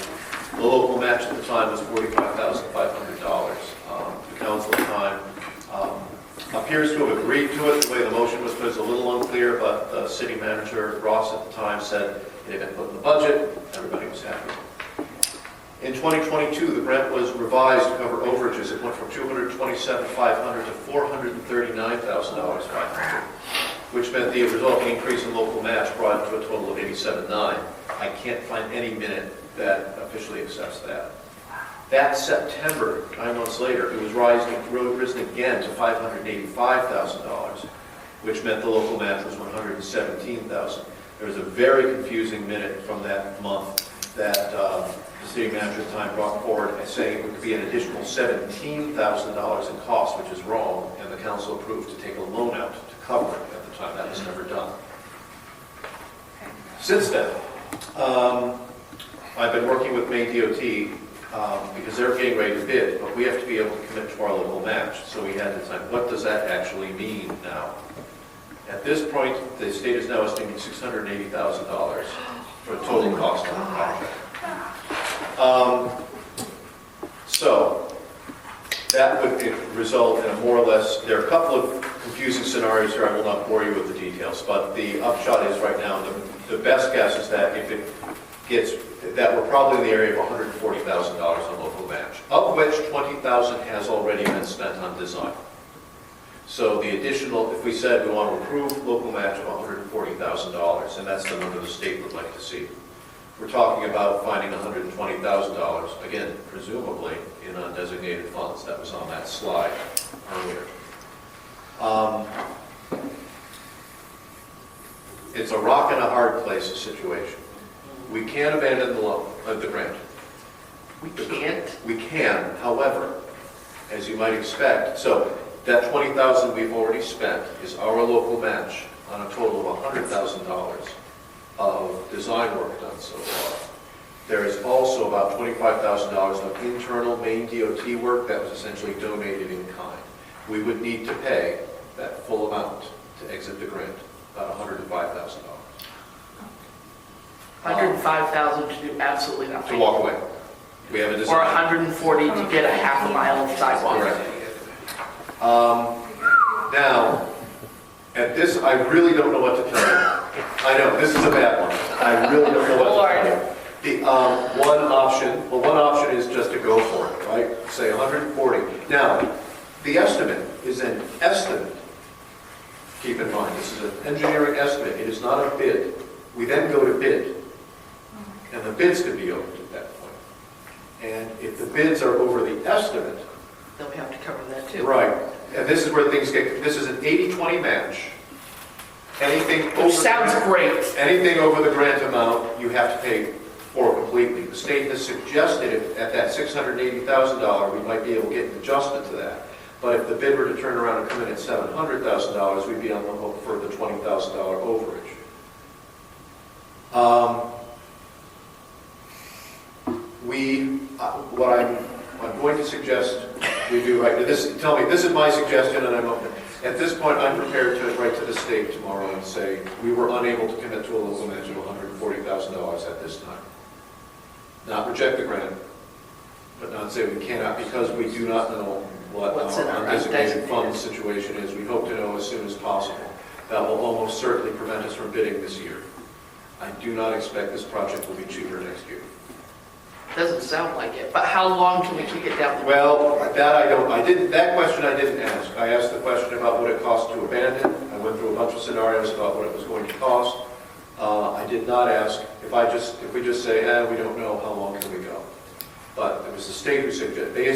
[SPEAKER 6] The local match at the time was $45,500. The council at the time appears to have agreed to it. The way the motion was put is a little unclear, but the city manager, Ross, at the time said it had been put in the budget. Everybody was happy. In 2022, the grant was revised to cover overages. It went from $227,500 to $439,500, which meant the resulting increase in local match brought it to a total of $87,900. I can't find any minute that officially accepts that. That September, 9 months later, it was risen again to $585,000, which meant the local match was $117,000. There was a very confusing minute from that month that the city manager at the time brought forward saying it would be an additional $17,000 in cost, which is wrong, and the council approved to take a loan out to cover it at the time. That was never done. Since then, I've been working with Maine DOT because they're getting ready to bid, but we have to be able to commit to our local match. So we had to decide, what does that actually mean now? At this point, the state is now estimating $680,000 for the total cost of the project. So that would result in a more or less, there are a couple of confusing scenarios here. I will not bore you with the details, but the upshot is right now, the best guess is that if it gets, that we're probably in the area of $140,000 on local match, of which $20,000 has already been spent on design. So the additional, if we said we want to approve local match of $140,000, and that's the number the state would like to see, we're talking about finding $120,000, again, presumably in undesignated funds. That was on that slide earlier. It's a rock and a hard place situation. We can abandon the loan, the grant.
[SPEAKER 4] We can't.
[SPEAKER 6] We can, however, as you might expect, so that $20,000 we've already spent is our local match on a total of $100,000 of design work done so far. There is also about $25,000 of internal Maine DOT work that was essentially donated in kind. We would need to pay that full amount to exit the grant, about $105,000.
[SPEAKER 4] $105,000 to do absolutely
[SPEAKER 6] To
[SPEAKER 4] nothing.
[SPEAKER 6] walk away. We have a design.
[SPEAKER 4] Or $140 to get a half a mile of sidewalk.
[SPEAKER 6] Correct. Now, at this, I really don't know what to tell you. I know, this is a bad one. I really don't know what to tell you. The, one option is just to go for it, right? Say 140. Now, the estimate is an estimate. Keep in mind, this is an engineering estimate. It is not a bid. We then go to bid. And the bids could be opened at that point. And if the bids are over the estimate,
[SPEAKER 4] Then we have to cover that too.
[SPEAKER 6] right, and this is where things get, this is an 80-20 match. Anything over...
[SPEAKER 4] Which sounds great.
[SPEAKER 6] Anything over the grant amount, you have to pay for completely. The state has suggested at that $680,000, we might be able to get an adjustment to that. But if the bid were to turn around and come in at $700,000, we'd be on the hook for the $20,000 overage. What I'm going to suggest we do right now, this is my suggestion, and I'm open. At this point, I'm prepared to write to the state tomorrow and say, we were unable to commit to a local match of $140,000 at this time. Not reject the grant, but not say we cannot, because we do not know what
[SPEAKER 4] What's in our
[SPEAKER 6] our designated
[SPEAKER 4] undesignated.
[SPEAKER 6] fund situation is. We hope to know as soon as possible. That will almost certainly prevent us from bidding this year. I do not expect this project will be cheaper next year.
[SPEAKER 4] Doesn't sound like it. But how long can we kick it down the road?
[SPEAKER 6] Well, that question I didn't ask. I asked the question about what it cost to abandon. I went through a bunch of scenarios about what it was going to cost. I did not ask, if we just say, we don't know, how long can we go? But it was the state who suggested, they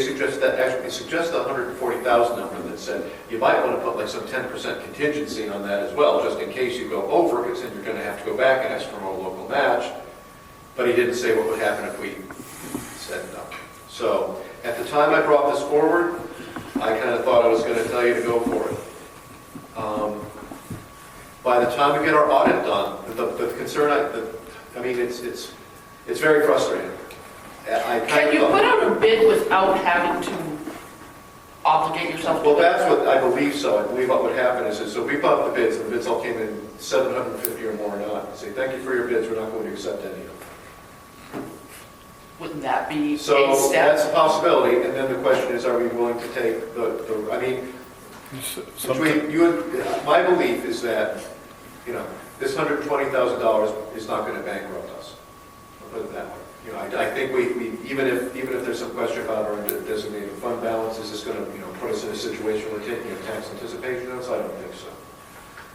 [SPEAKER 6] suggested the 140,000 number that said, you might want to put like some 10% contingency on that as well, just in case you go over, because then you're going to have to go back and ask for more local match. But he didn't say what would happen if we said no. So at the time I brought this forward, I kind of thought I was going to tell you to go for it. By the time we get our audit done, the concern, it's very frustrating.
[SPEAKER 4] Can you put out a bid without having to obligate yourself to
[SPEAKER 6] Well,
[SPEAKER 4] it?
[SPEAKER 6] that's what I believe so. I believe what would happen is so we put up the bids, and the bids all came in 750 or more or not. Say, thank you for your bids, we're not going to accept any of them.
[SPEAKER 4] Wouldn't that be a
[SPEAKER 6] So
[SPEAKER 4] step?
[SPEAKER 6] that's a possibility, and then the question is, are we willing to take between you and, my belief is that, this $120,000 is not going to bankrupt us. I'll put it that way. I think we even if there's some question about our designated fund balance, is this going to, put us in a situation where we're taking a tax anticipation notice? I don't think so.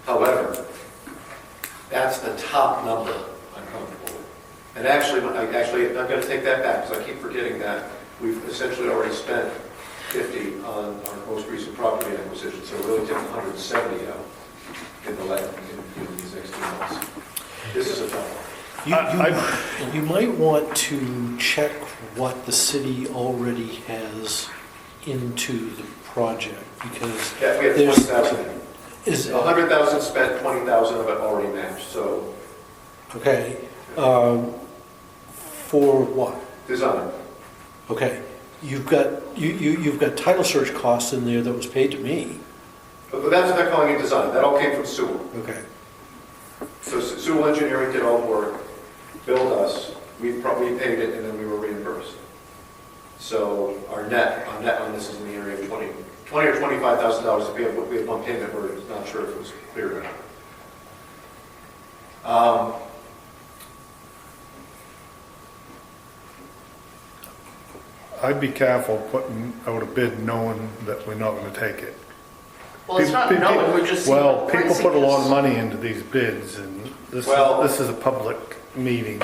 [SPEAKER 6] However, that's the top number I'm comfortable with. And actually, I'm going to take that back, because I keep forgetting that we've essentially already spent 50 on our most recent property acquisition, so we're really taking 170 out in these next 2 months. This is a tough one.
[SPEAKER 9] You might want to check what the city already has into the project, because
[SPEAKER 6] Yeah, we have
[SPEAKER 9] there's...
[SPEAKER 6] 20,000.
[SPEAKER 9] Is,
[SPEAKER 6] 100,000 spent, 20,000 of it already matched, so
[SPEAKER 9] okay, for what?
[SPEAKER 6] design.
[SPEAKER 9] Okay, you've got title search costs in there that was paid to me.
[SPEAKER 6] But that's what they're calling it, design. That all came from Sewell.
[SPEAKER 9] Okay.
[SPEAKER 6] So Sewell Engineering did all the work, billed us, we paid it, and then we were reimbursed. So our net on this is in the area of $20,000 or $25,000. We have one payment, we're not sure if it was clear or not.
[SPEAKER 3] I'd be careful putting out a bid knowing that we're not going to take it.
[SPEAKER 4] Well, it's not knowing, we're just seeing
[SPEAKER 3] Well,
[SPEAKER 4] what
[SPEAKER 3] people
[SPEAKER 4] pricing
[SPEAKER 3] put a lot of
[SPEAKER 4] is.
[SPEAKER 3] money into these bids, and this is a public meeting.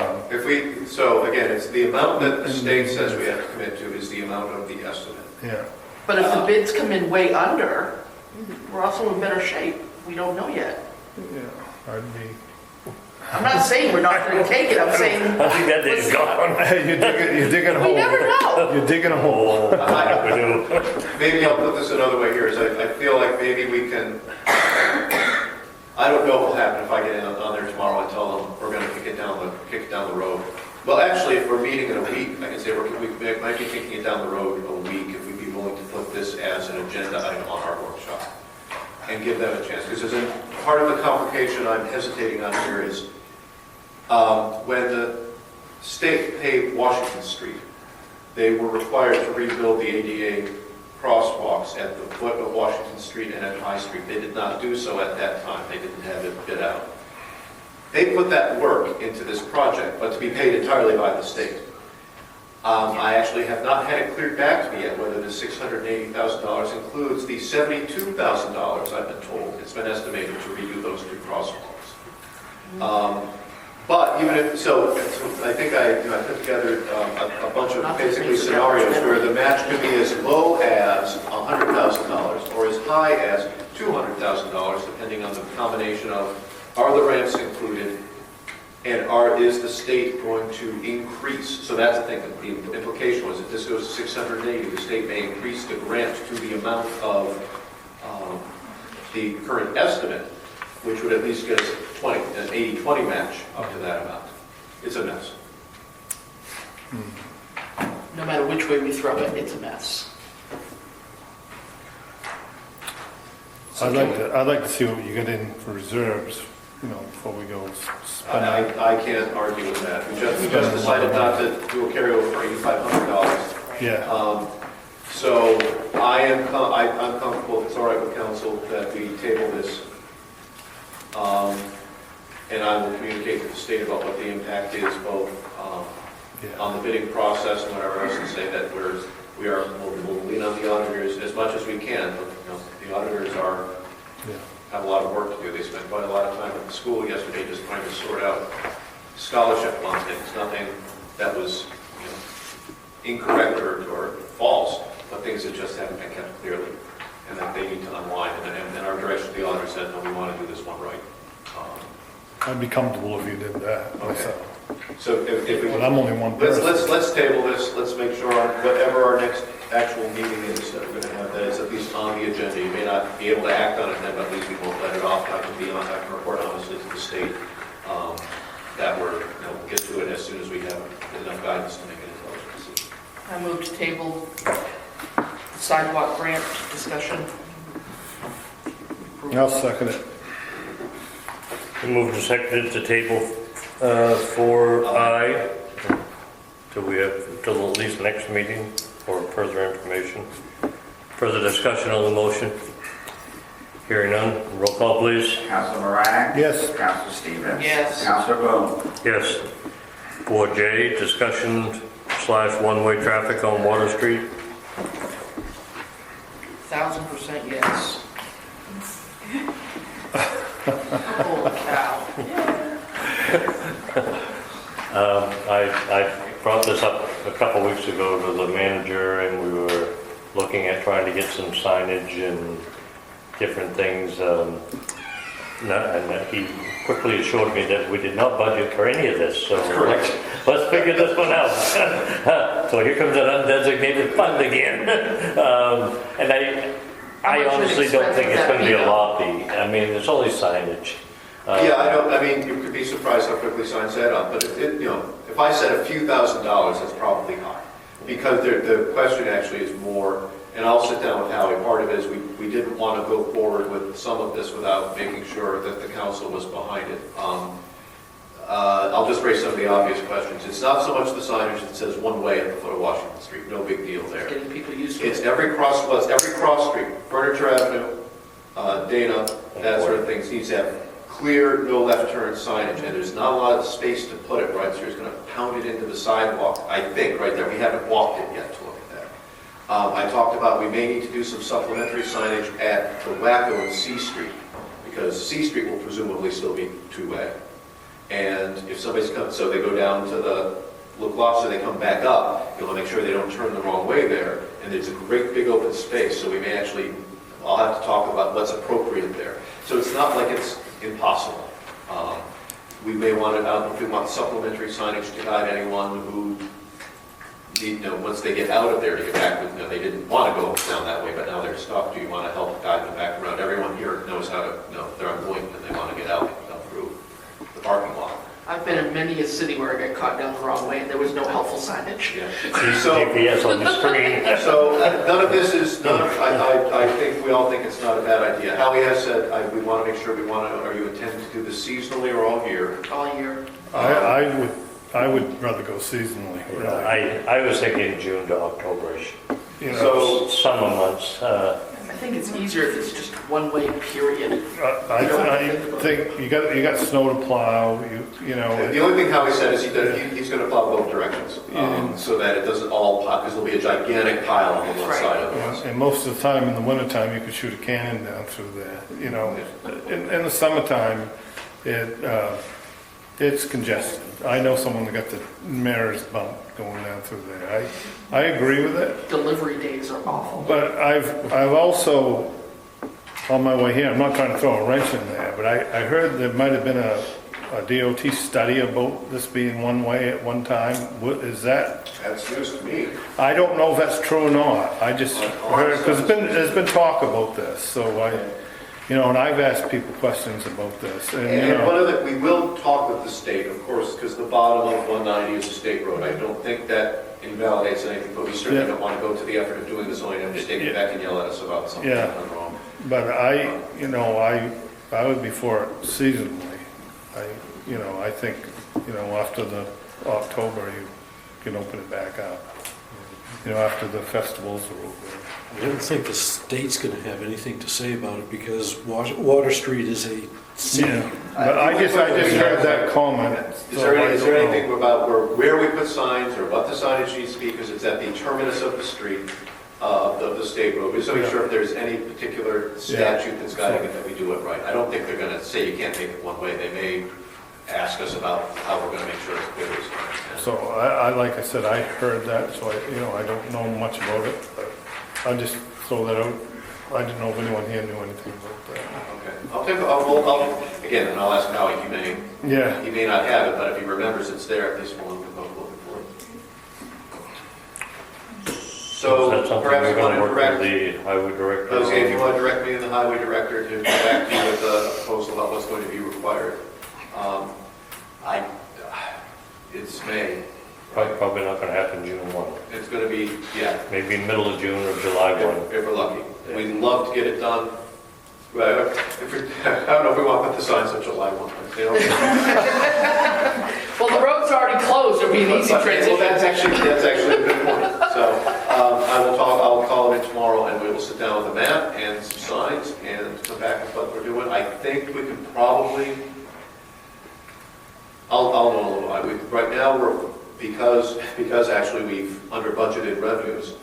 [SPEAKER 6] So again, it's the amount that the state says we have to commit to is the amount of the estimate.
[SPEAKER 3] Yeah.
[SPEAKER 4] But if the bids come in way under, we're also in better shape. We don't know yet.
[SPEAKER 3] Yeah, I'd be...
[SPEAKER 4] I'm not saying we're not going to take it, I'm saying...
[SPEAKER 1] I think that day's gone.
[SPEAKER 3] You're digging a hole.
[SPEAKER 4] We never know.
[SPEAKER 3] You're digging a hole.
[SPEAKER 1] We do.
[SPEAKER 6] Maybe I'll put this another way here, is I feel like maybe we can, I don't know what will happen if I get on there tomorrow and tell them we're going to kick it down the road. Well, actually, if we're meeting in a week, I can say we might be kicking it down the road a week if we'd be willing to put this as an agenda item on our workshop and give them a chance. Because part of the complication I'm hesitating on here is when the state paved Washington Street, they were required to rebuild the ADA crosswalks at the foot of Washington Street and at High Street. They did not do so at that time. They didn't have it bid out. They put that work into this project, but to be paid entirely by the state. I actually have not had it cleared back to me yet whether the $680,000 includes the $72,000 I've been told. It's been estimated to redo those two crosswalks. But even if, so I think I put together a bunch of basically scenarios where the match could be as low as $100,000 or as high as $200,000, depending on the combination of, are the ramps included, and is the state going to increase? So that's the thing, the implication was if this goes to 680, the state may increase the grant to the amount of the current estimate, which would at least get us an 80-20 match up to that amount. It's a mess.
[SPEAKER 4] No matter which way we throw it, it's a mess.
[SPEAKER 3] I'd like to see what you get in for reserves, before we go spend.
[SPEAKER 6] I can't argue with that. We just decided not to do a carryover for $8,500.
[SPEAKER 3] Yeah.
[SPEAKER 6] So I'm comfortable, if it's all right with council, that we table this. And I will communicate to the state about what the impact is, both on the bidding process and whatever else, and say that we'll lean on the auditors as much as we can. But, the auditors have a lot of work to do. They spent quite a lot of time at the school yesterday just trying to sort out scholarship funds. It's nothing that was incorrect or false, but things that just haven't been kept clearly, and that they need to unwind. And our direction to the auditor said, no, we want to do this one right.
[SPEAKER 3] I'd be comfortable if you did that myself.
[SPEAKER 6] So if we,
[SPEAKER 3] But I'm only one person.
[SPEAKER 6] let's table this. Let's make sure whatever our next actual meeting is that we're going to have, that is at least on the agenda. You may not be able to act on it then, but at least we won't let it off. I can report honestly to the state that we'll get to it as soon as we have enough guidance to make an intelligent decision.
[SPEAKER 4] I move to table sidewalk grant discussion.
[SPEAKER 3] I'll second it.
[SPEAKER 1] Moved and seconded to table 4I till at least next meeting for further information. Further discussion on the motion? Hearing none, roll call please.
[SPEAKER 5] Council Moran?
[SPEAKER 3] Yes.
[SPEAKER 5] Council Stevens?
[SPEAKER 4] Yes.
[SPEAKER 5] Council Boone?
[SPEAKER 1] Yes. 4J, discussion / one-way traffic on Water Street.
[SPEAKER 4] 1000% yes. Holy cow.
[SPEAKER 1] I brought this up a couple weeks ago to the manager, and we were looking at trying to get some signage and different things. And he quickly assured me that we did not budget for any of this, so let's figure this one out. So here comes an undesignated fund again. And I honestly don't think it's going to be a lobby. I mean, it's only signage.
[SPEAKER 6] I mean, you could be surprised how quickly signs that up, but if I said a few $1,000s, that's probably high. Because the question actually is more, and I'll sit down with Howie, part of it is we didn't want to go forward with some of this without making sure that the council was behind it. I'll just raise some of the obvious questions. It's not so much the signage that says one way at the foot of Washington Street, no big deal there.
[SPEAKER 4] Getting people used to
[SPEAKER 6] It's
[SPEAKER 4] it.
[SPEAKER 6] every cross street, Furniture Avenue, Dana, that sort of thing, needs to have clear, no left turn signage, and there's not a lot of space to put it, right? So you're just going to pound it into the sidewalk, I think, right there. We haven't walked it yet to look at that. I talked about we may need to do some supplementary signage at Tobacco and C Street, because C Street will presumably still be two-way. And if somebody's come, so they go down to the Look Lobster, they come back up, you'll make sure they don't turn the wrong way there. And there's a great big open space, so we may actually, I'll have to talk about what's appropriate there. So it's not like it's impossible. We may want to, I don't know if we want supplementary signage to guide anyone who, once they get out of there to get back with, they didn't want to go down that way, but now they're stuck. Do you want to help guide them back around? Everyone here knows how to, they're on point and they want to get out and come through the parking lot.
[SPEAKER 4] I've been in many a city where I got caught down the wrong way and there was no helpful signage.
[SPEAKER 6] Yeah.
[SPEAKER 1] GPS on the screen.
[SPEAKER 6] So none of this is, I think, we all think it's not a bad idea. Howie has said, we want to make sure are you intending to do this seasonally or all year?
[SPEAKER 4] All year.
[SPEAKER 3] I would rather go seasonally. Really.
[SPEAKER 1] I was thinking June to October-ish.
[SPEAKER 3] you know,
[SPEAKER 6] So,
[SPEAKER 1] Summer months,
[SPEAKER 4] I think it's easier if it's just one-way, period.
[SPEAKER 3] I think you got snow to plow, you know.
[SPEAKER 6] the only thing Howie said is he's going to plow both directions, so that it doesn't all pile, because there'll be a gigantic pile on the one side otherwise.
[SPEAKER 3] And most of the time, in the wintertime, you could shoot a cannon down through there, you know. In the summertime, it's congested. I know someone that got the mayor's bump going down through there. I agree with it,
[SPEAKER 4] Delivery days are awful.
[SPEAKER 3] but I've also, on my way here, I'm not trying to throw a wrench in there, but I heard there might have been a DOT study about this being one way at one time. Is that?
[SPEAKER 6] That's news to me.
[SPEAKER 3] I don't know if that's true or not. I just heard, because there's been talk about this, so you know, and I've asked people questions about this, and, you
[SPEAKER 6] And one
[SPEAKER 3] know.
[SPEAKER 6] of the, we will talk with the state, of course, because the bottom of 190 is a state road. I don't think that invalidates anything, but we certainly don't want to go to the effort of doing this only to have the state get back and yell at us about something
[SPEAKER 3] Yeah.
[SPEAKER 6] that's done wrong.
[SPEAKER 3] But you know, I would be for it seasonally. You know, I think, you know, after the October, you can open it back up. You know, after the festivals are over.
[SPEAKER 9] I don't think the state's gonna have anything to say about it because Water Street is a city.
[SPEAKER 3] Yeah, but I just heard that comment.
[SPEAKER 6] Is there anything about where we put signs or what the signage needs to be, because it's at the terminus of the street, of the state road? We just want to make sure if there's any particular statute that's guiding it that we do it right. I don't think they're going to say you can't make it one way. They may ask us about how we're going to make sure it's clear as well.
[SPEAKER 3] So like I said, I heard that, so I don't know much about it, but I'll just throw that out. I didn't know if anyone here knew anything about that.
[SPEAKER 6] Okay, again, and I'll ask Howie, he may not have it, but if he remembers it's there, at least we'll look for it. So
[SPEAKER 1] is that something
[SPEAKER 6] perhaps
[SPEAKER 1] you're
[SPEAKER 6] you want
[SPEAKER 1] gonna
[SPEAKER 6] to
[SPEAKER 1] work with
[SPEAKER 6] direct,
[SPEAKER 1] the highway director?
[SPEAKER 6] if you want to direct me and the highway director to come back to you with a proposal about what's going to be required. It's May.
[SPEAKER 1] Probably not gonna happen June 1.
[SPEAKER 6] It's going to be,
[SPEAKER 1] Maybe middle of June or July 1.
[SPEAKER 6] if we're lucky. We'd love to get it done. Right, I don't know if we want to put the signs on July 1.
[SPEAKER 4] Well, the road's already closed, it'll be an easy
[SPEAKER 6] Well,
[SPEAKER 4] transition.
[SPEAKER 6] that's actually a good point. So I'll call him in tomorrow and we will sit down with a map and some signs and come back with what we're doing. I think we can probably, I'll know a little while. Right now, because actually we've under budgeted revenues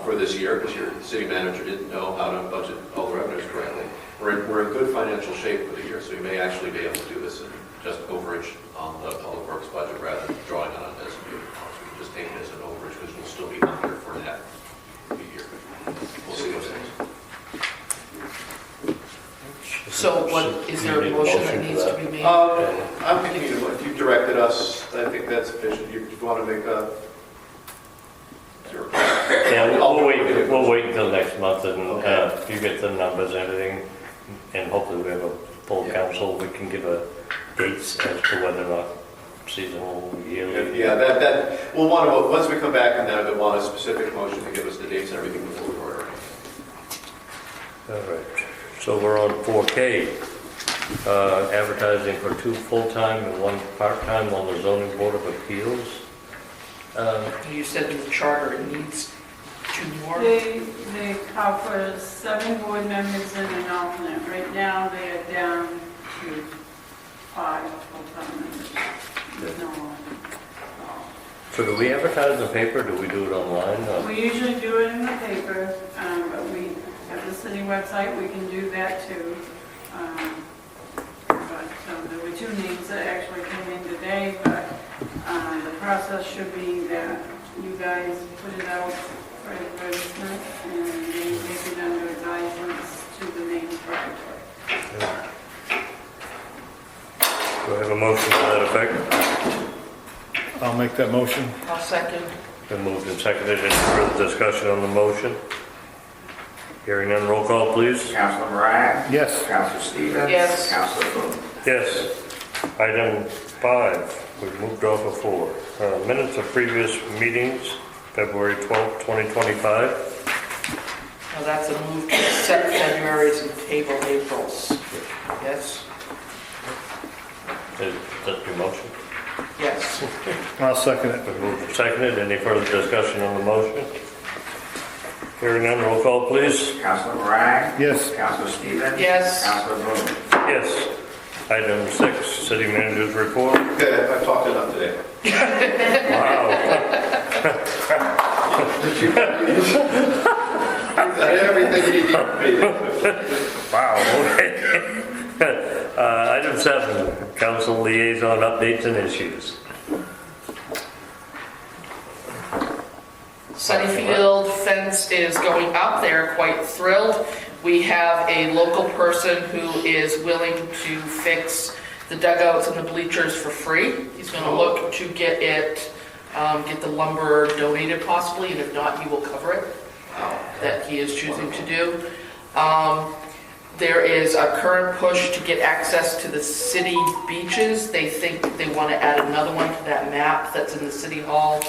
[SPEAKER 6] for this year, because your city manager didn't know how to budget all the revenues correctly. We're in good financial shape for the year, so we may actually be able to do this in just overage on the public works budget rather than drawing on this. So we can just take it as an overage because we'll still be under for that year. We'll see what's next.
[SPEAKER 4] So what, is there a motion that needs to be made?
[SPEAKER 6] I'm thinking, if you directed us, I think that's sufficient. You want to make a...
[SPEAKER 1] Yeah, we'll wait until next month and you get the numbers and everything, and hopefully we have a full council. We can give a dates as to whether or not seasonal, yearly.
[SPEAKER 6] Yeah, that we'll want to, once we come back and then we'll want a specific motion to give us the dates and everything before we order it.
[SPEAKER 1] All right, so we're on 4K, advertising for 2 full-time and 1 part-time on the zoning board of appeals.
[SPEAKER 4] You said in the charter it needs 2 more?
[SPEAKER 2] They call for 7 board members and an alternate. Right now, they are down to 5 full-time members. There's no one.
[SPEAKER 1] So do we advertise in the paper, do we do it online?
[SPEAKER 2] We usually do it in the paper, but we have the city website, we can do that too. But there were 2 names that actually came in today, but the process should be that you guys put it out for advertisement and then make it under advisements to the main territory.
[SPEAKER 1] Do I have a motion to that effect?
[SPEAKER 3] I'll make that motion.
[SPEAKER 4] I'll second.
[SPEAKER 1] Been moved and seconded. Any further discussion on the motion? Hearing none, roll call, please.
[SPEAKER 5] Councilor Moran?
[SPEAKER 3] Yes.
[SPEAKER 5] Councilor Stevens?
[SPEAKER 4] Yes.
[SPEAKER 5] Councilor Booth?
[SPEAKER 1] Yes. Item 5, we've moved off of 4. Minutes of previous meetings, February 12th, 2025.
[SPEAKER 4] Now that's a move to set February's and table April's. Yes?
[SPEAKER 1] Is that your motion?
[SPEAKER 4] Yes.
[SPEAKER 3] I'll second it.
[SPEAKER 1] Been moved and seconded. Any further discussion on the motion? Hearing none, roll call, please.
[SPEAKER 5] Councilor Bragg?
[SPEAKER 3] Yes.
[SPEAKER 5] Councilor Stevens?
[SPEAKER 4] Yes.
[SPEAKER 5] Councilor Blumer?
[SPEAKER 1] Yes. Item 6, city manager's report.
[SPEAKER 6] Good, I've talked enough today.
[SPEAKER 1] Wow.
[SPEAKER 6] Everything you need.
[SPEAKER 1] Wow, okay. Item 7, council liaison updates and issues.
[SPEAKER 4] Sunnyfield fence is going up. They're quite thrilled. We have a local person who is willing to fix the dugouts and the bleachers for free. He's going to look to get it, get the lumber donated possibly, and if not, he will cover it. That he is choosing to do. There is a current push to get access to the city beaches. They think they want to add another one to that map that's in the city hall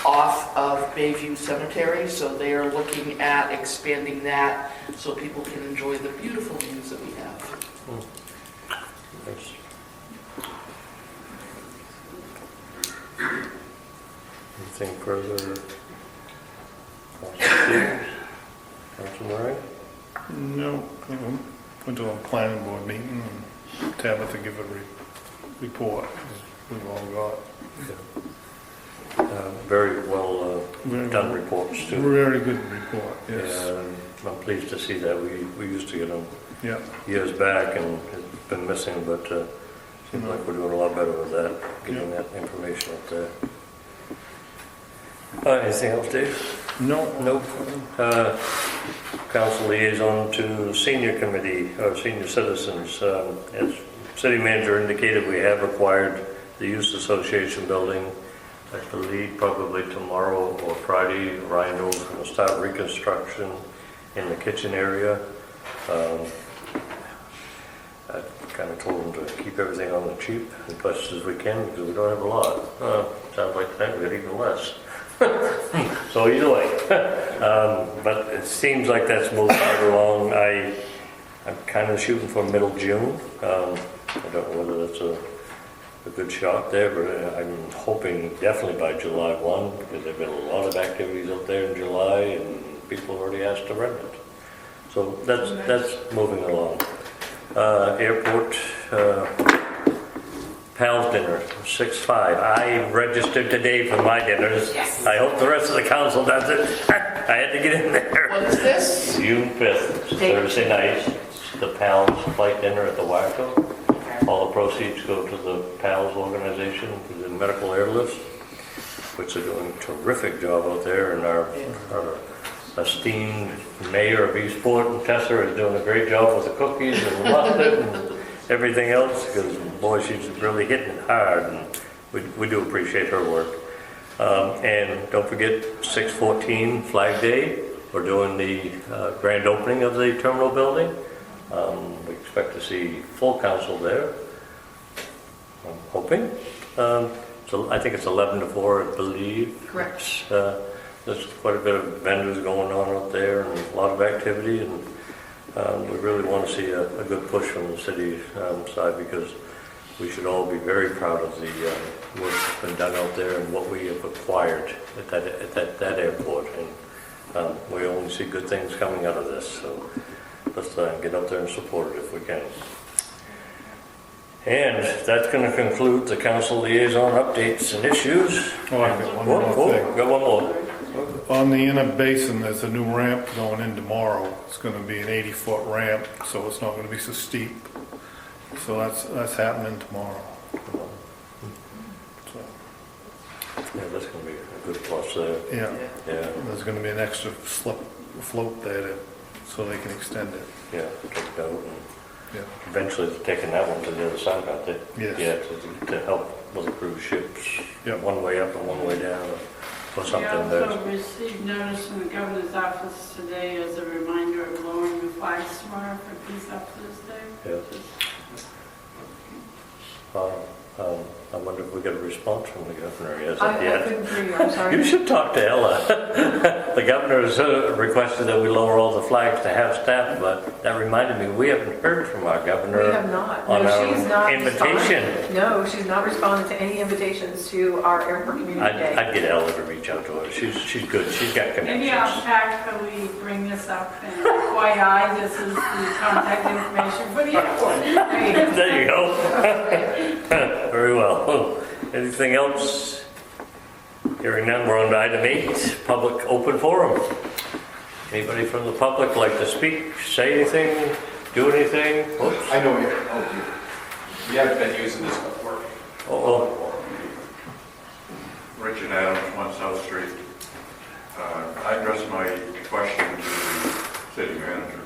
[SPEAKER 4] off of Bayview Cemetery. So they are looking at expanding that so people can enjoy the beautiful views that we have.
[SPEAKER 1] Thanks. Anything further? Council Murray?
[SPEAKER 3] No, went to a planning board meeting and Tabitha give a report, as we've all got.
[SPEAKER 1] Very well
[SPEAKER 3] Very
[SPEAKER 1] done
[SPEAKER 3] well.
[SPEAKER 1] reports too.
[SPEAKER 3] Very good report, yes.
[SPEAKER 1] And I'm pleased to see that. We used to get them
[SPEAKER 3] Yeah,
[SPEAKER 1] years back and it's been missing, but seems like we're doing a lot better with that, getting that information up there. Anything else, Dave?
[SPEAKER 3] no.
[SPEAKER 1] Nope. Council liaison to senior committee, or senior citizens. As city manager indicated, we have acquired the Youth Association building. I believe probably tomorrow or Friday, Ryan Knowles going to start reconstruction in the kitchen area. I kind of told him to keep everything on the cheap as much as we can because we don't have a lot. Sounds like tonight we got even less. So either way, but it seems like that's moving right along. I'm kind of shooting for middle June. I don't know whether that's a good shot there, but I'm hoping definitely by July 1 because there've been a lot of activities up there in July and people already asked to rent it. So that's moving along. Airport. Pal's dinner, 6/5. I registered today for my dinners.
[SPEAKER 4] Yes.
[SPEAKER 1] I hope the rest of the council does it. I had to get in there.
[SPEAKER 4] What is this?
[SPEAKER 1] June 5th, Thursday night, the Pal's flight dinner at the Wacko. All the proceeds go to the Pal's organization, to the medical airlifts, which are doing a terrific job out there. And our esteemed mayor of Eastport, and Tessa, is doing a great job with the cookies and the mustard and everything else, because boy, she's really hitting it hard, and we do appreciate her work. And don't forget 6/14 Flag Day. We're doing the grand opening of the terminal building. We expect to see full council there. I'm hoping. So I think it's 11 to 4, I believe.
[SPEAKER 4] Correct.
[SPEAKER 1] There's quite a bit of vendors going on out there and a lot of activity, and we really want to see a good push from the city side, because we should all be very proud of the work that's been done out there and what we have acquired at that airport. And we only see good things coming out of this, so let's get out there and support it if we can. And that's going to conclude the council liaison updates and issues.
[SPEAKER 3] Oh, I've got one more thing.
[SPEAKER 1] Got one more.
[SPEAKER 3] On the inner basin, there's a new ramp going in tomorrow. It's gonna be an 80-foot ramp, so it's not gonna be so steep. So that's happening tomorrow. So,
[SPEAKER 1] Yeah, that's going to be a good plus there.
[SPEAKER 3] yeah,
[SPEAKER 1] Yeah,
[SPEAKER 3] there's gonna be an extra float there so they can extend it.
[SPEAKER 1] yeah, take it out. And
[SPEAKER 3] Yeah.
[SPEAKER 1] eventually they're taking that one to the other side, aren't they?
[SPEAKER 3] Yes.
[SPEAKER 1] Yeah, to help with the cruise ships.
[SPEAKER 3] Yeah.
[SPEAKER 1] One way up and one way down, or
[SPEAKER 2] We
[SPEAKER 1] something there.
[SPEAKER 2] also received notice from the governor's office today as a reminder of lowering the flags tomorrow for Peace Officers Day.
[SPEAKER 1] Yeah. I wonder if we get a response from the governor as
[SPEAKER 7] I
[SPEAKER 1] of yet.
[SPEAKER 7] couldn't hear you, I'm
[SPEAKER 1] You
[SPEAKER 7] sorry.
[SPEAKER 1] should talk to Ella. The governor has requested that we lower all the flags to half staff, but that reminded me, we haven't heard from our governor.
[SPEAKER 7] We have not.
[SPEAKER 1] On
[SPEAKER 7] No, she's
[SPEAKER 1] our
[SPEAKER 7] not
[SPEAKER 1] invitation.
[SPEAKER 7] responded. No, she's not responded to any invitations to our Airport Community Day.
[SPEAKER 1] I'd get Ella to reach out to her. She's good. She's got
[SPEAKER 2] Maybe I'll
[SPEAKER 1] connections.
[SPEAKER 2] tactfully bring this up and FYI, this is the contact information for the airport. There you go.
[SPEAKER 1] There you go. Very well. Anything else? Hearing none, we're on to item 8, public open forum. Anybody from the public like to speak, say anything, do anything? Whoops.
[SPEAKER 6] I know we haven't been using this before.
[SPEAKER 1] Uh-oh.
[SPEAKER 11] Richard Adams, 1 South Street. I addressed my question to the city manager.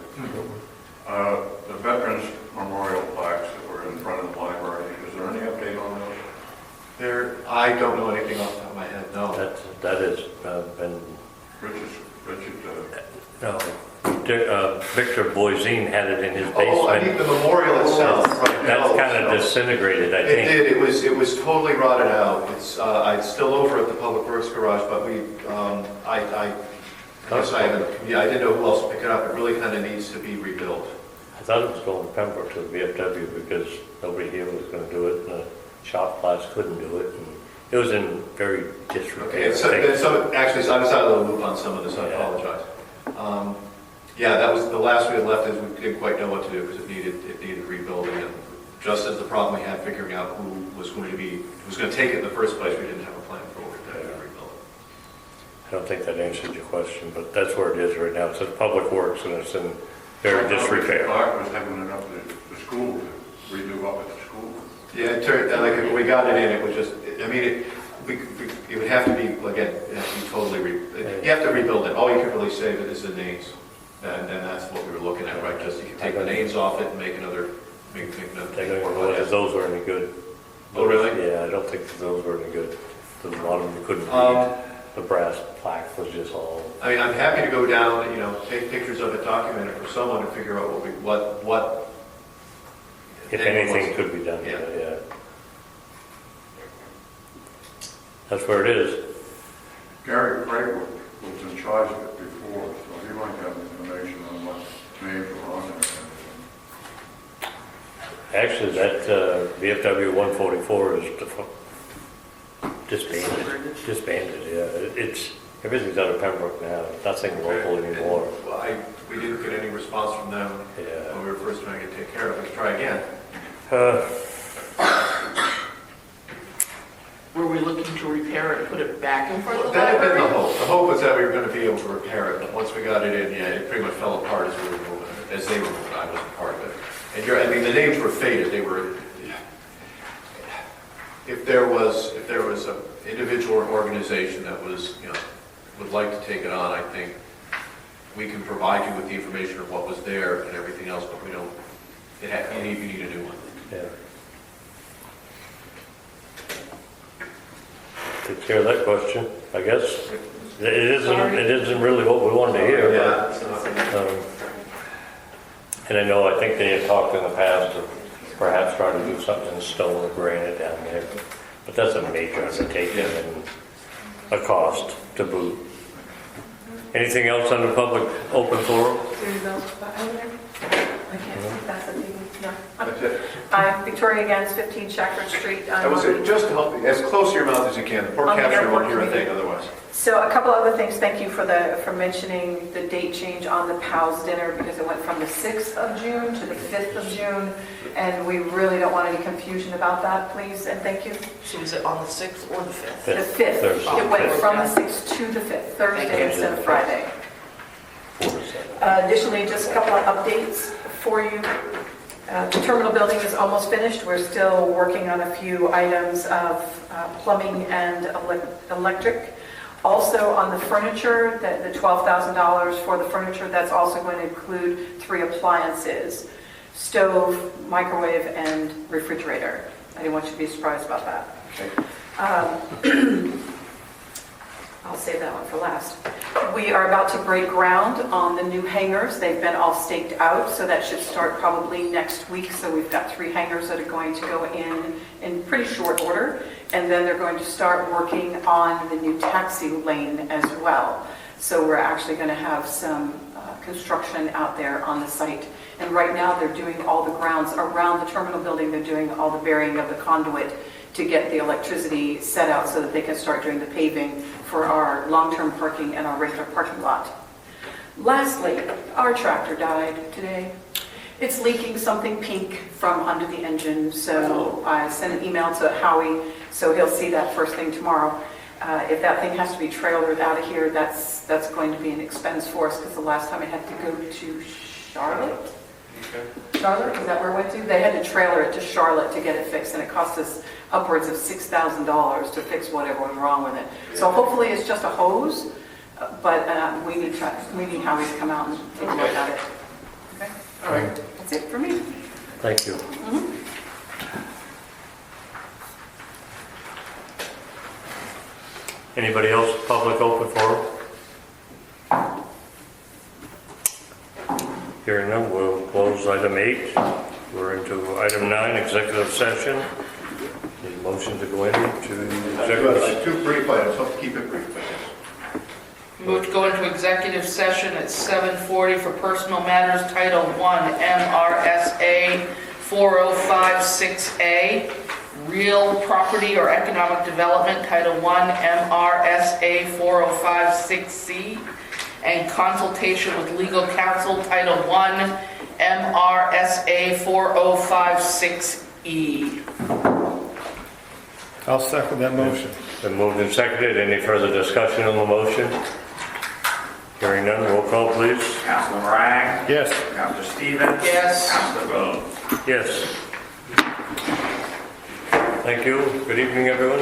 [SPEAKER 11] The Veterans Memorial plaques that were in front of the library, is there any update on those?
[SPEAKER 6] I don't know anything off the top of my head, no.
[SPEAKER 1] That has been, no, Victor Boisine had it in his
[SPEAKER 6] Oh, I think
[SPEAKER 1] basement.
[SPEAKER 6] the memorial itself. right,
[SPEAKER 1] That's
[SPEAKER 6] no,
[SPEAKER 1] kind of
[SPEAKER 6] no.
[SPEAKER 1] disintegrated, I
[SPEAKER 6] It
[SPEAKER 1] think.
[SPEAKER 6] did, it was totally rotted out. It's still over at the Public Works garage, but I guess I haven't, I didn't know who else to pick it up. It really kind of needs to be rebuilt.
[SPEAKER 1] I thought it was going to Pembroke to the VFW because nobody here was going to do it, and the shop class couldn't do it. And it was in very disrepair.
[SPEAKER 6] Okay, actually, I was out of the loop on some of this, I apologize. Yeah, that was, the last we had left is we didn't quite know what to do because it needed rebuilding. And just as the problem we had figuring out who was going to take it in the first place, we didn't have a plan for what to rebuild it.
[SPEAKER 1] I don't think that answered your question, but that's where it is right now. It says Public Works, and it's in very disrepair.
[SPEAKER 11] Clark was having it up at the school, to redo up at the school.
[SPEAKER 6] Yeah, it turned, like, when we got it in, it was just, I mean, it would have to be, again, it has to be totally, you have to rebuild it. All you can really save it is the names. And that's what we were looking at, right? Just you can take the names off it and make another, make another.
[SPEAKER 1] I don't know whether those were any good.
[SPEAKER 6] Oh, really?
[SPEAKER 1] Yeah, I don't think that those were any good. There's a lot of them you couldn't read. The brass plaque was just all...
[SPEAKER 6] I mean, I'm happy to go down, take pictures of it, document it for someone and figure out what.
[SPEAKER 1] If anything could be done,
[SPEAKER 6] Yeah.
[SPEAKER 1] yeah. That's where it is.
[SPEAKER 11] Gary Craig was in charge of it before, so he might have information on what names were on there.
[SPEAKER 1] Actually, that VFW 144 is disbanded, yeah. Everything's out of Pembroke now, nothing local anymore.
[SPEAKER 6] Well, we didn't get any response from them
[SPEAKER 1] Yeah.
[SPEAKER 6] when we were first trying to take care of it. Let's try again.
[SPEAKER 4] Were we looking to repair it and put it back in front of the
[SPEAKER 6] That had been the
[SPEAKER 4] library?
[SPEAKER 6] hope. The hope was that we were going to be able to repair it, but once we got it in, yeah, it pretty much fell apart as we were moving it, as they were moving. I wasn't part of it. And I mean, the names were faded. They were. If there was an individual or organization that was, would like to take it on, I think we can provide you with the information of what was there and everything else, but we don't. You need a new one.
[SPEAKER 1] Yeah. Take care of that question, I guess. It isn't really what we wanted to hear,
[SPEAKER 6] Yeah, it's not.
[SPEAKER 1] and I think they had talked in the past of perhaps trying to do something in stone or granite down there. But that's a major undertaking and a cost to boot. Anything else on the public open forum?
[SPEAKER 7] I can't see that's a big, no.
[SPEAKER 6] That's it.
[SPEAKER 7] I'm Victoria Gans, 15 Shackford Street.
[SPEAKER 6] I would say, just to help you, as close to your mouth as you can. The poor
[SPEAKER 7] On the
[SPEAKER 6] capture won't
[SPEAKER 7] airport
[SPEAKER 6] hear a thing
[SPEAKER 7] committee.
[SPEAKER 6] otherwise.
[SPEAKER 7] So a couple other things, thank you for mentioning the date change on the POWs dinner, because it went from the 6th of June to the 5th of June, and we really don't want any confusion about that, please, and thank you.
[SPEAKER 4] So is it on the 6th or the 5th?
[SPEAKER 7] The 5th,
[SPEAKER 1] Thursday.
[SPEAKER 7] it went
[SPEAKER 1] Fifth.
[SPEAKER 7] from the 6th to the 5th, Thursday
[SPEAKER 1] Thank you.
[SPEAKER 7] instead of Friday.
[SPEAKER 1] 4 to 7.
[SPEAKER 7] Additionally, just a couple of updates for you. The terminal building is almost finished. We're still working on a few items of plumbing and electric. Also on the furniture, the $12,000 for the furniture, that's also going to include 3 appliances: stove, microwave, and refrigerator. I didn't want you to be surprised about that. I'll save that one for last. We are about to break ground on the new hangars. They've been all staked out, so that should start probably next week. So we've got 3 hangars that are going to go in pretty short order. And then they're going to start working on the new taxi lane as well. So we're actually going to have some construction out there on the site. And right now, they're doing all the grounds around the terminal building. They're doing all the burying of the conduit to get the electricity set out so that they can start doing the paving for our long-term parking and our regular parking lot. Lastly, our tractor died today. It's leaking something pink from under the engine, so I sent an email to Howie, so he'll see that first thing tomorrow. If that thing has to be trailered out of here, that's going to be an expense for us, because the last time it had to go to Charlotte. Charlotte, is that where it went to? They had to trailer it to Charlotte to get it fixed, and it cost us upwards of $6,000 to fix whatever was wrong with it. So hopefully it's just a hose, but we need Howie to come out and take a look at it. Okay?
[SPEAKER 1] All right.
[SPEAKER 7] That's it for me.
[SPEAKER 1] Thank you. Anybody else, public open forum? Hearing none, we'll close item 8. We're into item 9, executive session. Need a motion to go into executive session.
[SPEAKER 6] 2 brief items, hope to keep it brief, I guess.
[SPEAKER 4] Move to go into executive session at 7:40 for personal matters, Title I, MRSA 4056A, real property or economic development, Title I, MRSA 4056C, and consultation with legal counsel, Title I, MRSA 4056E.
[SPEAKER 3] I'll second that motion.
[SPEAKER 1] Been moved and seconded. Any further discussion on the motion? Hearing none, roll call, please.
[SPEAKER 5] Councilor Bragg.
[SPEAKER 3] Yes.
[SPEAKER 5] Councilor Stevens.
[SPEAKER 4] Yes.
[SPEAKER 5] Councilor Boone.
[SPEAKER 1] Yes. Thank you. Good evening, everyone.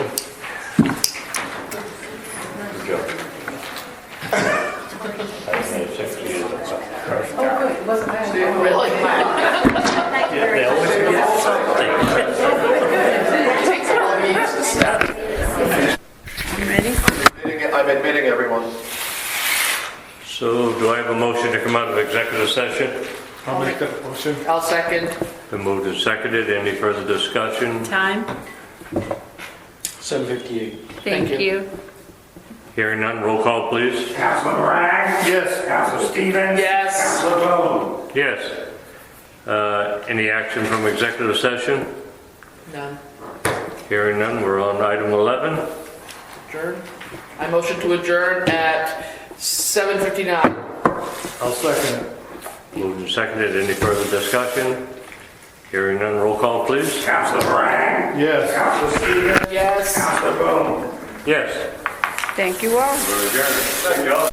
[SPEAKER 1] Good job. I've made 6 years.
[SPEAKER 7] Oh, good. It wasn't bad.
[SPEAKER 4] Really?
[SPEAKER 1] Yeah, they always get something.
[SPEAKER 4] Takes all meetings to start.
[SPEAKER 7] You ready?
[SPEAKER 6] I'm admitting everyone.
[SPEAKER 1] So do I have a motion to come out of executive session?
[SPEAKER 3] I'll make that motion.
[SPEAKER 4] I'll second.
[SPEAKER 1] Been moved and seconded. Any further discussion?
[SPEAKER 2] Time?
[SPEAKER 9] 7:58.
[SPEAKER 4] Thank you.
[SPEAKER 1] Hearing none, roll call, please.
[SPEAKER 5] Councilor Bragg.
[SPEAKER 3] Yes.
[SPEAKER 5] Councilor Stevens.
[SPEAKER 4] Yes.
[SPEAKER 5] Councilor Boone.
[SPEAKER 1] Yes. Any action from executive session?
[SPEAKER 4] None.
[SPEAKER 1] Hearing none, we're on item 11.
[SPEAKER 4] Adjourn. I motion to adjourn at 7:59.
[SPEAKER 3] I'll second it.
[SPEAKER 1] Moved and seconded. Any further discussion? Hearing none, roll call, please.
[SPEAKER 5] Councilor Bragg.
[SPEAKER 3] Yes.
[SPEAKER 5] Councilor Stevens.
[SPEAKER 4] Yes.
[SPEAKER 5] Councilor Boone.
[SPEAKER 1] Yes.
[SPEAKER 2] Thank you all.
[SPEAKER 1] We're adjourned. Thank you all.